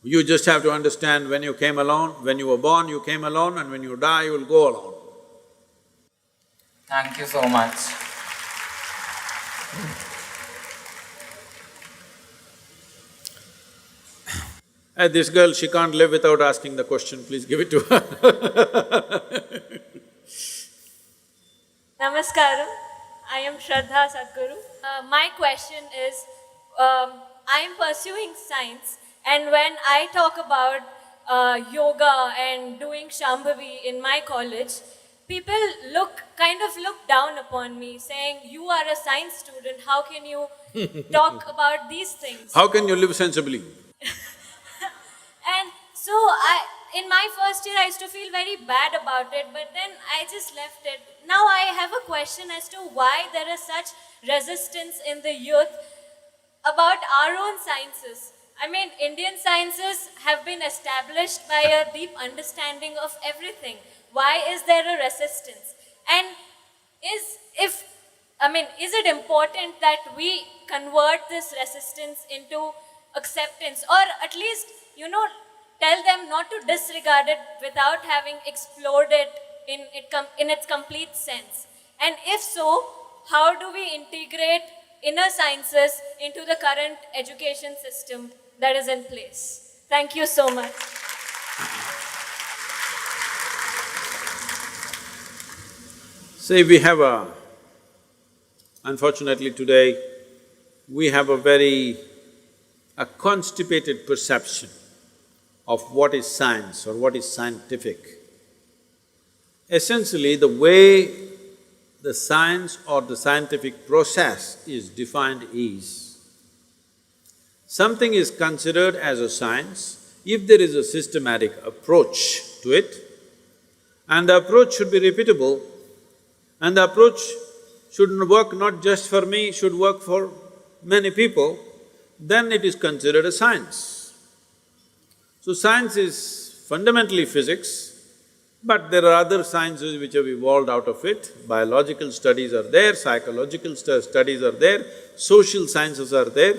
you just have to understand when you came alone, when you were born, you came alone, and when you die, you will go alone. Thank you so much. This girl, she can't live without asking the question, please give it to her. Namaskaram. I am Shraddha Sadhguru. My question is, I am pursuing science, and when I talk about yoga and doing Shambhavi in my college, people kind of look down upon me, saying, "You are a science student, how can you talk about these things?" How can you live sensibly? And so in my first year, I used to feel very bad about it, but then I just left it. Now I have a question as to why there is such resistance in the youth about our own sciences. I mean, Indian sciences have been established by a deep understanding of everything. Why is there a resistance? And if is it important that we convert this resistance into acceptance, or at least, tell them not to disregard it without having explored it in its complete sense? And if so, how do we integrate inner sciences into the current education system that is in place? Thank you so much. See, unfortunately today, we have a constipated perception of what is science or what is scientific. Essentially, the way the science or the scientific process is defined is, something is considered as a science if there is a systematic approach to it, and the approach should be repeatable, and the approach should work not just for me, should work for many people, then it is considered a science. So science is fundamentally physics, but there are other sciences which have evolved out of it. Biological studies are there, psychological studies are there, social sciences are there.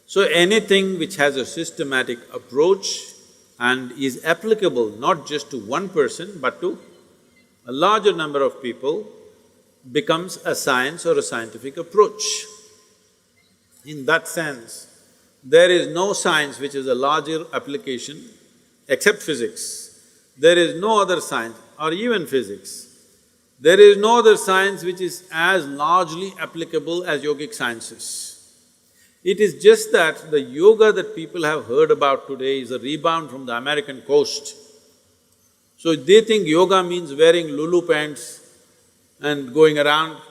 So anything which has a systematic approach and is applicable not just to one person but to a larger number of people becomes a science or a scientific approach. In that sense, there is no science which is a larger application except physics. There is no other science, or even physics. There is no other science which is as largely applicable as yogic sciences. It is just that the yoga that people have heard about today is a rebound from the American coast. So they think yoga means wearing Lulu pants and going around,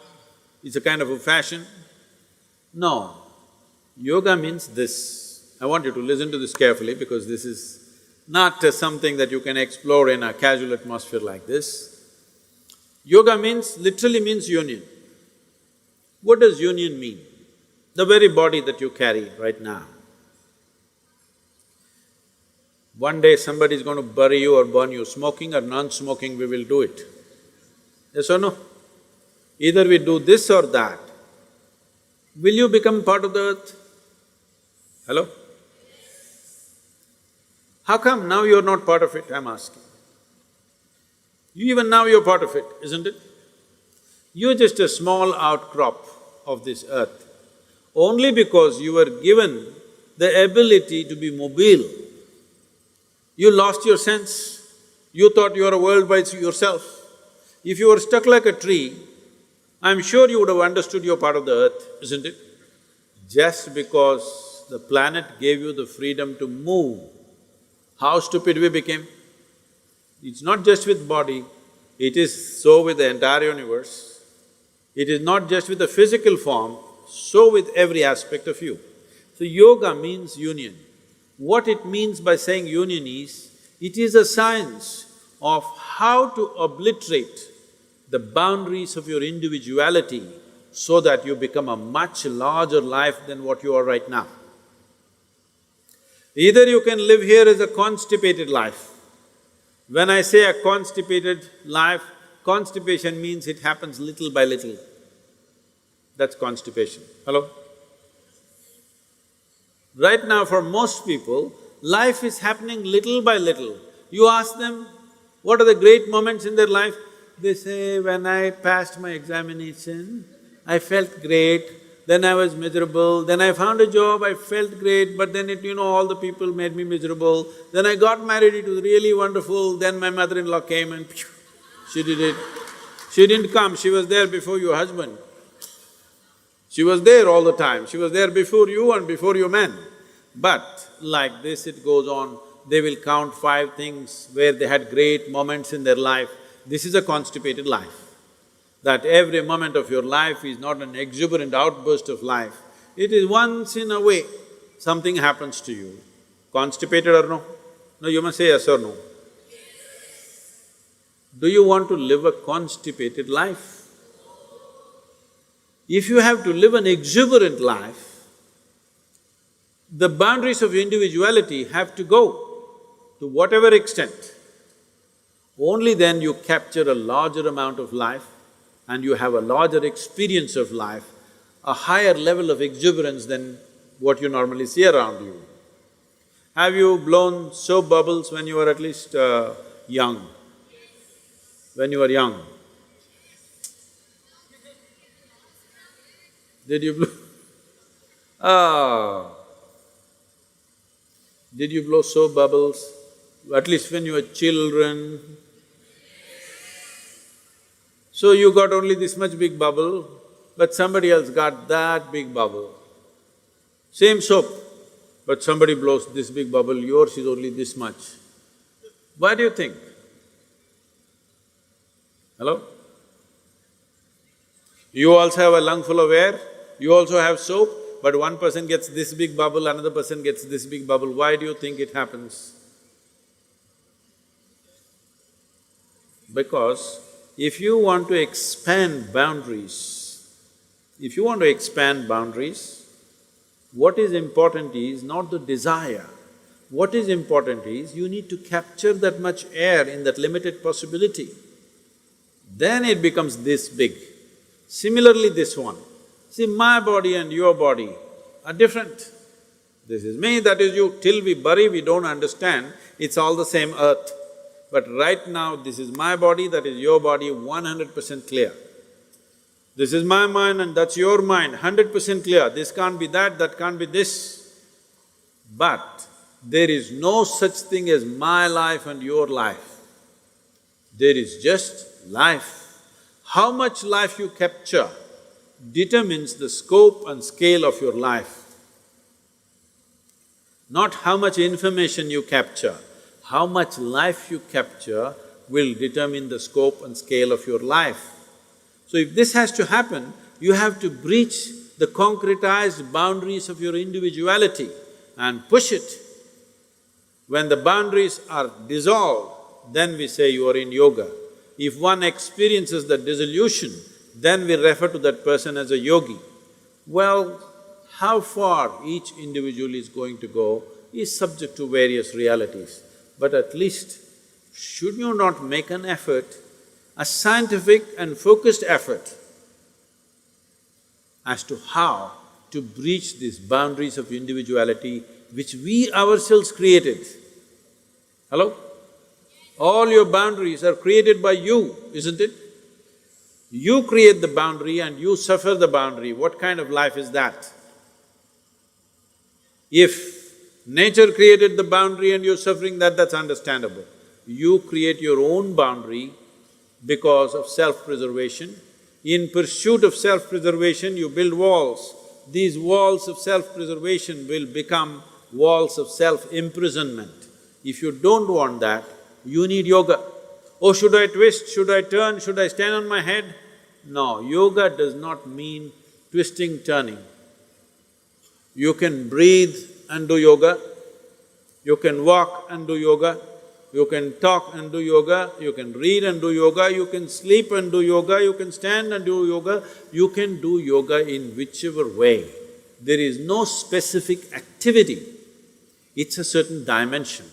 it's a kind of a fashion. No, yoga means this. I want you to listen to this carefully because this is not something that you can explore in a casual atmosphere like this. Yoga literally means union. What does union mean? The very body that you carry right now. One day somebody is going to bury you or burn you, smoking or non-smoking, we will do it. Yes or no? Either we do this or that. Will you become part of the earth? Hello? How come now you're not part of it, I'm asking? Even now you're part of it, isn't it? You're just a small outcrop of this earth. Only because you were given the ability to be mobile, you lost your sense. You thought you were a world by yourself. If you were stuck like a tree, I'm sure you would have understood you're part of the earth, isn't it? Just because the planet gave you the freedom to move, how stupid we became. It's not just with body, it is so with the entire universe. It is not just with the physical form, so with every aspect of you. So yoga means union. What it means by saying union is, it is a science of how to obliterate the boundaries of your individuality so that you become a much larger life than what you are right now. Either you can live here as a constipated life. When I say a constipated life, constipation means it happens little by little. That's constipation. Hello? Right now for most people, life is happening little by little. You ask them, what are the great moments in their life? They say, when I passed my examination, I felt great, then I was miserable, then I found a job, I felt great, but then all the people made me miserable. Then I got married, it was really wonderful, then my mother-in-law came and she did it. She didn't come, she was there before your husband. She was there all the time, she was there before you and before your men. But like this it goes on, they will count 5 things where they had great moments in their life. This is a constipated life. That every moment of your life is not an exuberant outburst of life, it is once in a way something happens to you. Constipated or no? No, you must say yes or no. Do you want to live a constipated life? If you have to live an exuberant life, the boundaries of individuality have to go to whatever extent. Only then you capture a larger amount of life and you have a larger experience of life, a higher level of exuberance than what you normally see around you. Have you blown soap bubbles when you were at least young? When you were young? Did you blow? Ah. Did you blow soap bubbles? At least when you were children? So you got only this much big bubble, but somebody else got that big bubble. Same soap, but somebody blows this big bubble, yours is only this much. Why do you think? Hello? You also have a lung full of air, you also have soap, but one person gets this big bubble, another person gets this big bubble. Why do you think it happens? Because if you want to expand boundaries, what is important is not the desire. What is important is you need to capture that much air in that limited possibility. Then it becomes this big. Similarly, this one. See, my body and your body are different. This is me, that is you. Till we bury, we don't understand, it's all the same earth. But right now, this is my body, that is your body, 100% clear. This is my mind and that's your mind, 100% clear. This can't be that can't be this. But there is no such thing as my life and your life. There is just life. How much life you capture determines the scope and scale of your life. Not how much information you capture, how much life you capture will determine the scope and scale of your life. So if this has to happen, you have to breach the concretized boundaries of your individuality and push it. When the boundaries are dissolved, then we say you are in yoga. If one experiences the dissolution, then we refer to that person as a yogi. Well, how far each individual is going to go is subject to various realities. But at least, should you not make an effort, a scientific and focused effort as to how to breach these boundaries of individuality which we ourselves created? Hello? All your boundaries are created by you, isn't it? You create the boundary and you suffer the boundary. What kind of life is that? If nature created the boundary and you're suffering that, that's understandable. You create your own boundary because of self-preservation. In pursuit of self-preservation, you build walls. These walls of self-preservation will become walls of self-imprisonment. If you don't want that, you need yoga. Oh, should I twist? Should I turn? Should I stand on my head? No, yoga does not mean twisting, turning. You can breathe and do yoga, you can walk and do yoga, you can talk and do yoga, you can read and do yoga, you can sleep and do yoga, you can stand and do yoga, you can do yoga in whichever way. There is no specific activity, it's a certain dimension.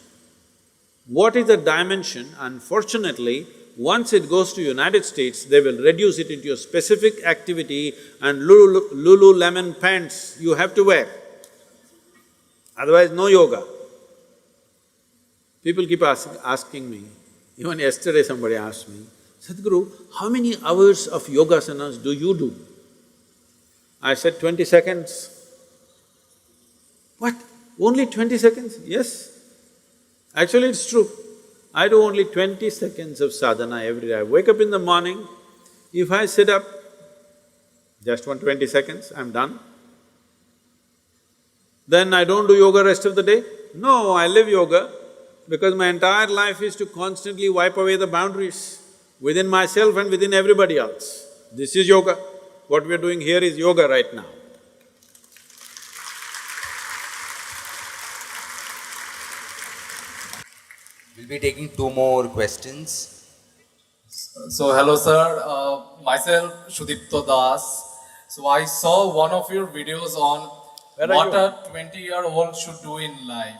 What is the dimension? Unfortunately, once it goes to United States, they will reduce it into a specific activity and Lululemon pants you have to wear. Otherwise, no yoga. People keep asking me, even yesterday somebody asked me, Sadhguru, how many hours of yogasanas do you do? I said, 20 seconds. What? Only 20 seconds? Yes. Actually, it's true. I do only 20 seconds of sadhana every day. I wake up in the morning, if I sit up, just 20 seconds, I'm done. Then I don't do yoga rest of the day? No, I live yoga because my entire life is to constantly wipe away the boundaries within myself and within everybody else. This is yoga. What we're doing here is yoga right now. We'll be taking 2 more questions. So hello sir, myself Shudipto Das. So I saw one of your videos on what a 20-year-old should do in life.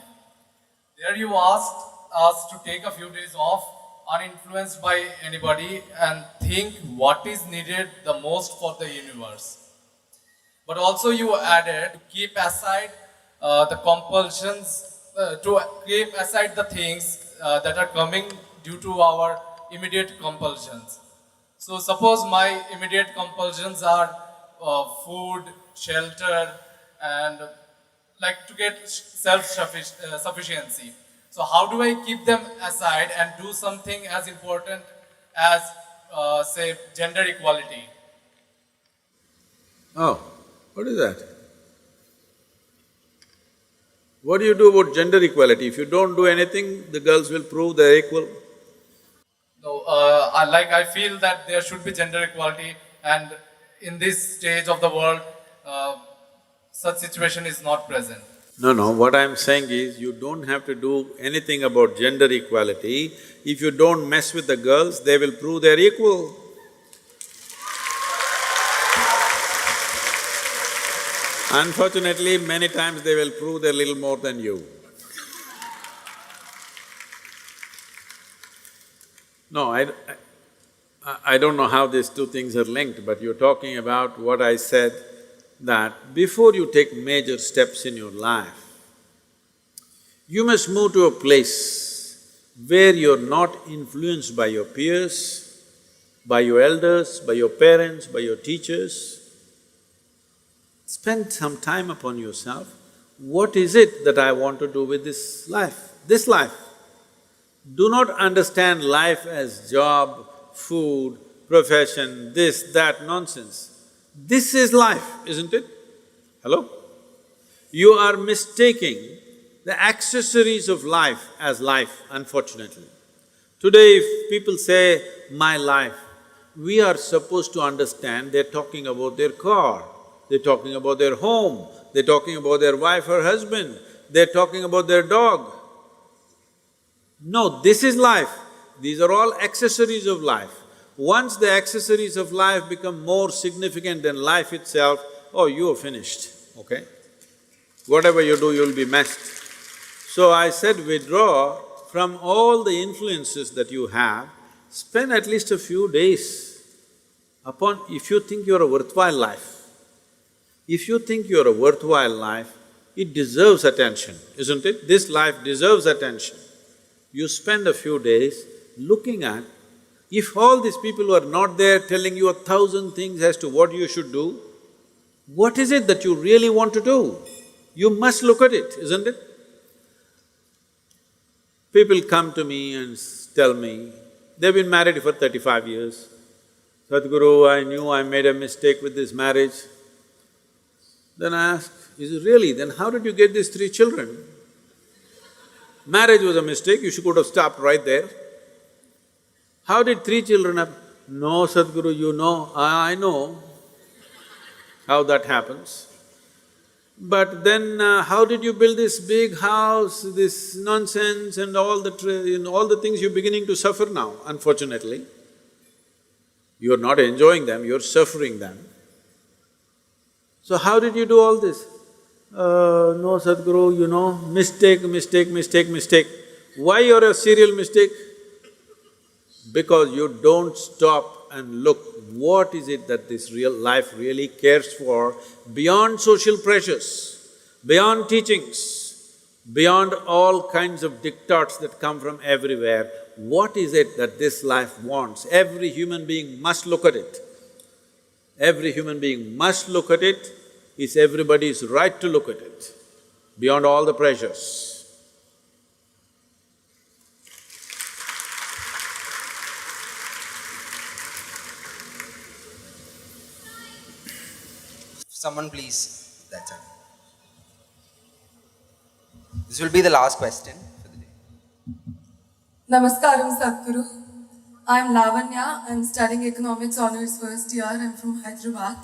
There you asked us to take a few days off uninfluenced by anybody and think what is needed the most for the universe. But also you added to keep aside the compulsions, to keep aside the things that are coming due to our immediate compulsions. So suppose my immediate compulsions are food, shelter, and like to get self-sufficiency. So how do I keep them aside and do something as important as, say, gender equality? Oh, what is that? What do you do about gender equality? If you don't do anything, the girls will prove they're equal. No, I feel that there should be gender equality, and in this stage of the world, such situation is not present. No, what I'm saying is, you don't have to do anything about gender equality. If you don't mess with the girls, they will prove they're equal. Unfortunately, many times they will prove they're little more than you. No, I don't know how these two things are linked, but you're talking about what I said, that before you take major steps in your life, you must move to a place where you're not influenced by your peers, by your elders, by your parents, by your teachers. Spend some time upon yourself. What is it that I want to do with this life? This life. Do not understand life as job, food, profession, this, that nonsense. This is life, isn't it? Hello? You are mistaking the accessories of life as life, unfortunately. Today if people say, my life, we are supposed to understand they're talking about their car, they're talking about their home, they're talking about their wife or husband, they're talking about their dog. No, this is life. These are all accessories of life. Once the accessories of life become more significant than life itself, oh, you are finished, okay? Whatever you do, you'll be messed. So I said withdraw from all the influences that you have, spend at least a few days upon… if you think you're a worthwhile life. If you think you're a worthwhile life, it deserves attention, isn't it? This life deserves attention. You spend a few days looking at, if all these people who are not there telling you 1,000 things as to what you should do, what is it that you really want to do? You must look at it, isn't it? People come to me and tell me, they've been married for 35 years. Sadhguru, I knew I made a mistake with this marriage. Then I ask, is it really? Then how did you get these 3 children? Marriage was a mistake, you should could have stopped right there. How did 3 children happen? No, Sadhguru, you know, I know how that happens. But then how did you build this big house, this nonsense and all the things you're beginning to suffer now, unfortunately. You're not enjoying them, you're suffering them. So how did you do all this? No, Sadhguru, you know, mistake. Why you're a serial mistake? Because you don't stop and look, what is it that this real life really cares for beyond social pressures, beyond teachings, beyond all kinds of diktats that come from everywhere. What is it that this life wants? Every human being must look at it. Every human being must look at it. It's everybody's right to look at it, beyond all the pressures. Someone please, that's it. This will be the last question for the day. Namaskaram Sadhguru. I'm Lavanya. I'm studying economics honors first year. I'm from Hyderabad.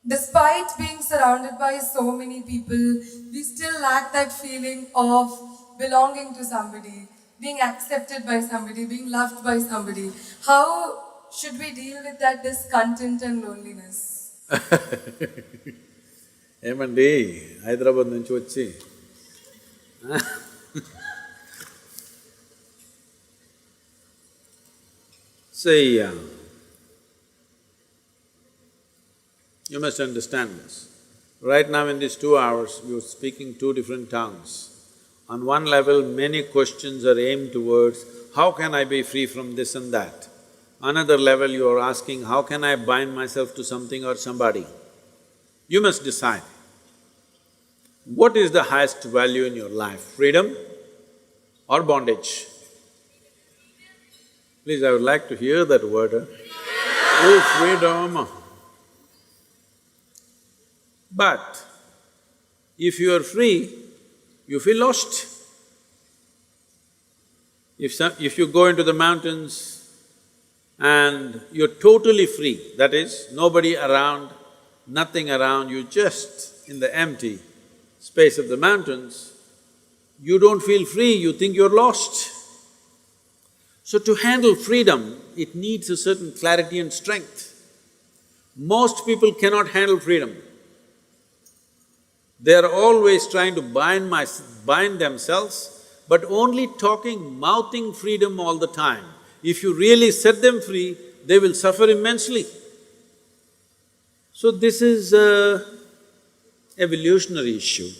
Despite being surrounded by so many people, we still lack that feeling of belonging to somebody, being accepted by somebody, being loved by somebody. How should we deal with that discontent and loneliness? ఏమండి హైదరాబాద్ నుంచి వచ్చి See, you must understand this. Right now in these 2 hours, you're speaking two different tongues. On one level, many questions are aimed towards, how can I be free from this and that? Another level, you are asking, how can I bind myself to something or somebody? You must decide. What is the highest value in your life, freedom or bondage? Please, I would like to hear that word, Oh, freedom! But if you are free, you feel lost. If you go into the mountains and you're totally free, that is, nobody around, nothing around, you're just in the empty space of the mountains, you don't feel free, you think you're lost. So to handle freedom, it needs a certain clarity and strength. Most people cannot handle freedom. They are always trying to bind themselves, but only talking, mouthing freedom all the time. If you really set them free, they will suffer immensely. So this is a evolutionary issue,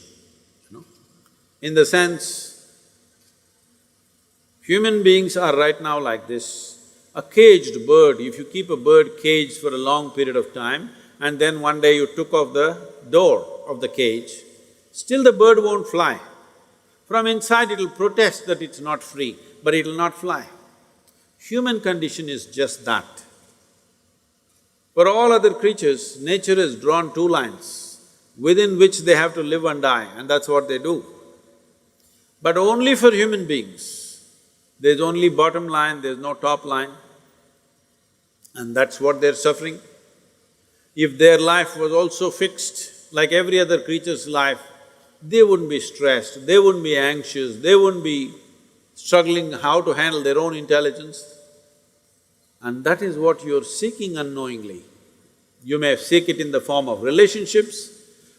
in the sense, human beings are right now like this. A caged bird, if you keep a bird caged for a long period of time and then one day you took off the door of the cage, still the bird won't fly. From inside it'll protest that it's not free, but it'll not fly. Human condition is just that. For all other creatures, nature has drawn two lines within which they have to live and die, and that's what they do. But only for human beings, there's only bottom line, there's no top line, and that's what they're suffering. If their life was also fixed, like every other creature's life, they wouldn't be stressed, they wouldn't be anxious, they wouldn't be struggling how to handle their own intelligence. And that is what you're seeking unknowingly. You may seek it in the form of relationships,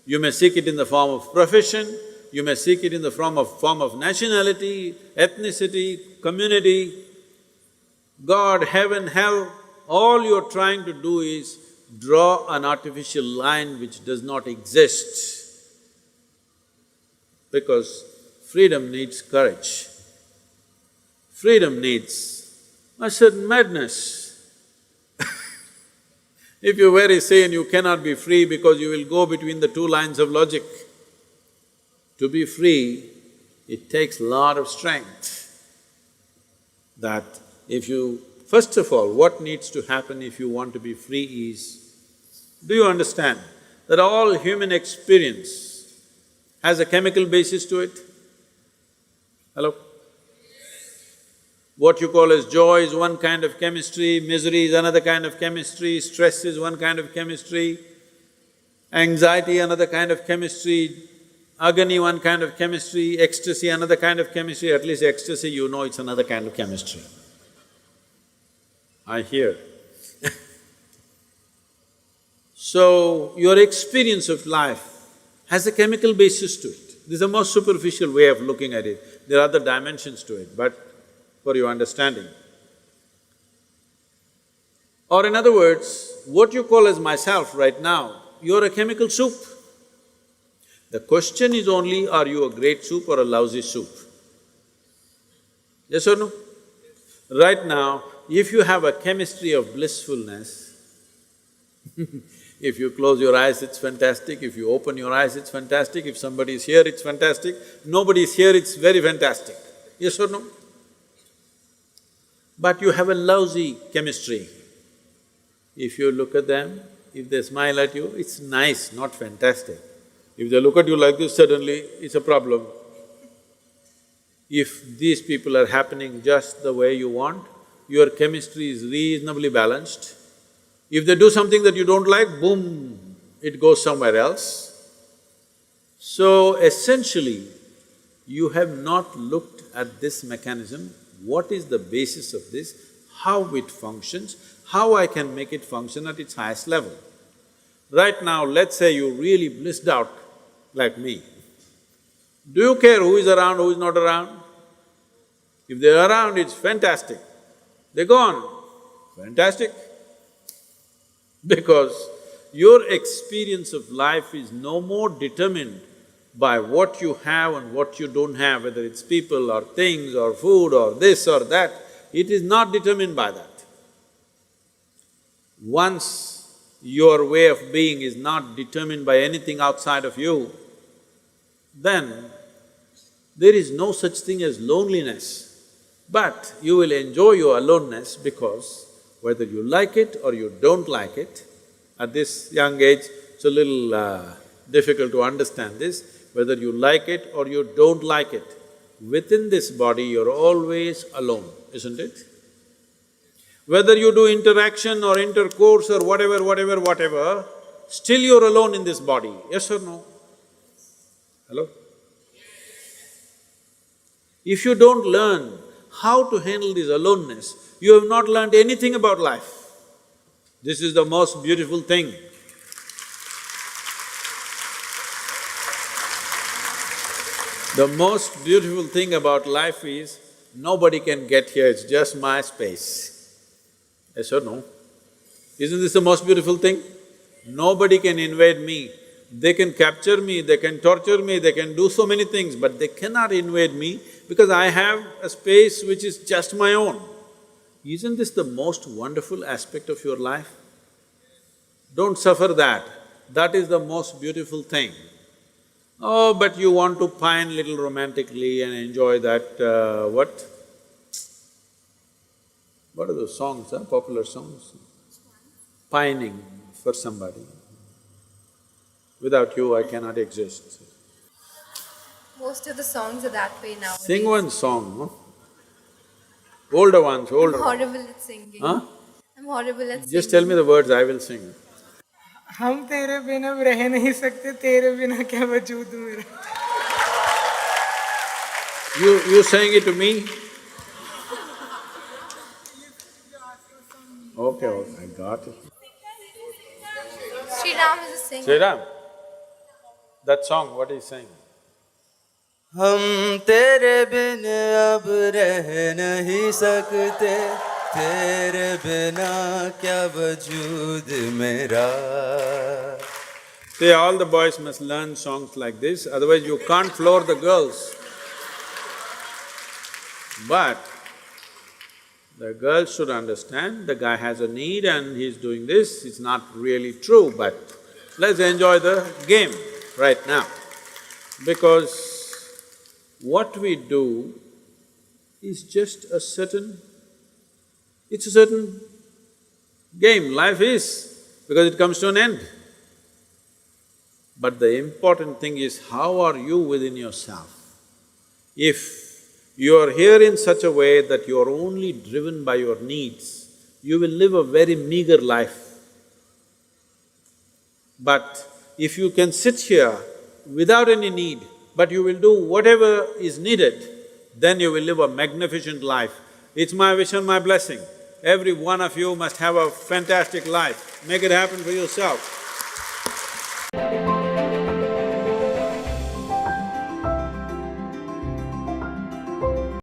you may seek it in the form of profession, you may seek it in the form of nationality, ethnicity, community, God, heaven, hell. All you're trying to do is draw an artificial line which does not exist. Because freedom needs courage. Freedom needs a certain madness. If you're very sane, you cannot be free because you will go between the two lines of logic. To be free, it takes a lot of strength. That if you… First of all, what needs to happen if you want to be free is, do you understand that all human experience has a chemical basis to it? Hello? What you call as joy is one kind of chemistry, misery is another kind of chemistry, stress is one kind of chemistry, anxiety another kind of chemistry, agony one kind of chemistry, ecstasy another kind of chemistry. At least ecstasy, you know it's another kind of chemistry. I hear. So, your experience of life has a chemical basis to it. This is the most superficial way of looking at it. There are other dimensions to it, but for your understanding. Or in other words, what you call as myself right now, you're a chemical soup. The question is only, are you a great soup or a lousy soup? Yes or no? Right now, if you have a chemistry of blissfulness, if you close your eyes, it's fantastic, if you open your eyes, it's fantastic, if somebody is here, it's fantastic, nobody is here, it's very fantastic. Yes or no? But you have a lousy chemistry. If you look at them, if they smile at you, it's nice, not fantastic. If they look at you like this, suddenly it's a problem. If these people are happening just the way you want, your chemistry is reasonably balanced. If they do something that you don't like, boom, it goes somewhere else. So essentially, you have not looked at this mechanism, what is the basis of this, how it functions, how I can make it function at its highest level. Right now, let's say you're really blissed out like me. Do you care who is around, who is not around? If they're around, it's fantastic. They're gone. Fantastic. Because your experience of life is no more determined by what you have and what you don't have, whether it's people or things or food or this or that, it is not determined by that. Once your way of being is not determined by anything outside of you, then there is no such thing as loneliness. But you will enjoy your aloneness because whether you like it or you don't like it, at this young age, it's a little difficult to understand this, whether you like it or you don't like it, within this body you're always alone, isn't it? Whether you do interaction or intercourse or whatever, still you're alone in this body, yes or no? Hello? If you don't learn how to handle this aloneness, you have not learned anything about life. This is the most beautiful thing. The most beautiful thing about life is, nobody can get here, it's just my space. Yes or no? Isn't this the most beautiful thing? Nobody can invade me. They can capture me, they can torture me, they can do so many things, but they cannot invade me because I have a space which is just my own. Isn't this the most wonderful aspect of your life? Don't suffer that. That is the most beautiful thing. Oh, but you want to pine little romantically and enjoy that, what? What are those songs, popular songs? Pining for somebody. Without you, I cannot exist. Most of the songs are that way now. Sing one song, no? Older ones, older I'm ones. horrible at singing. Huh? I'm horrible at Just singing. tell me the words, I will sing. हम तेरे बिना रह नहीं सकते, तेरे बिना क्या वजूद मेरा। You saying it to me? Okay, I got it. Sriram is a singer. Sriram, that song, what is he saying? हम तेरे बिन अब रह नहीं सकते, तेरे बिना क्या वजूद मेरा। See, all the boys must learn songs like this, otherwise you can't floor the girls. But the girls should understand, the guy has a need and he's doing this, it's not really true, but let's enjoy the game right now. Because what we do is just a certain… it's a certain game, life is, because it comes to an end. But the important thing is, how are you within yourself? If you are here in such a way that you are only driven by your needs, you will live a very meager life. But if you can sit here without any need, but you will do whatever is needed, then you will live a magnificent life. It's my wish and my blessing. Every one of you must have a fantastic life. Make it happen for yourself.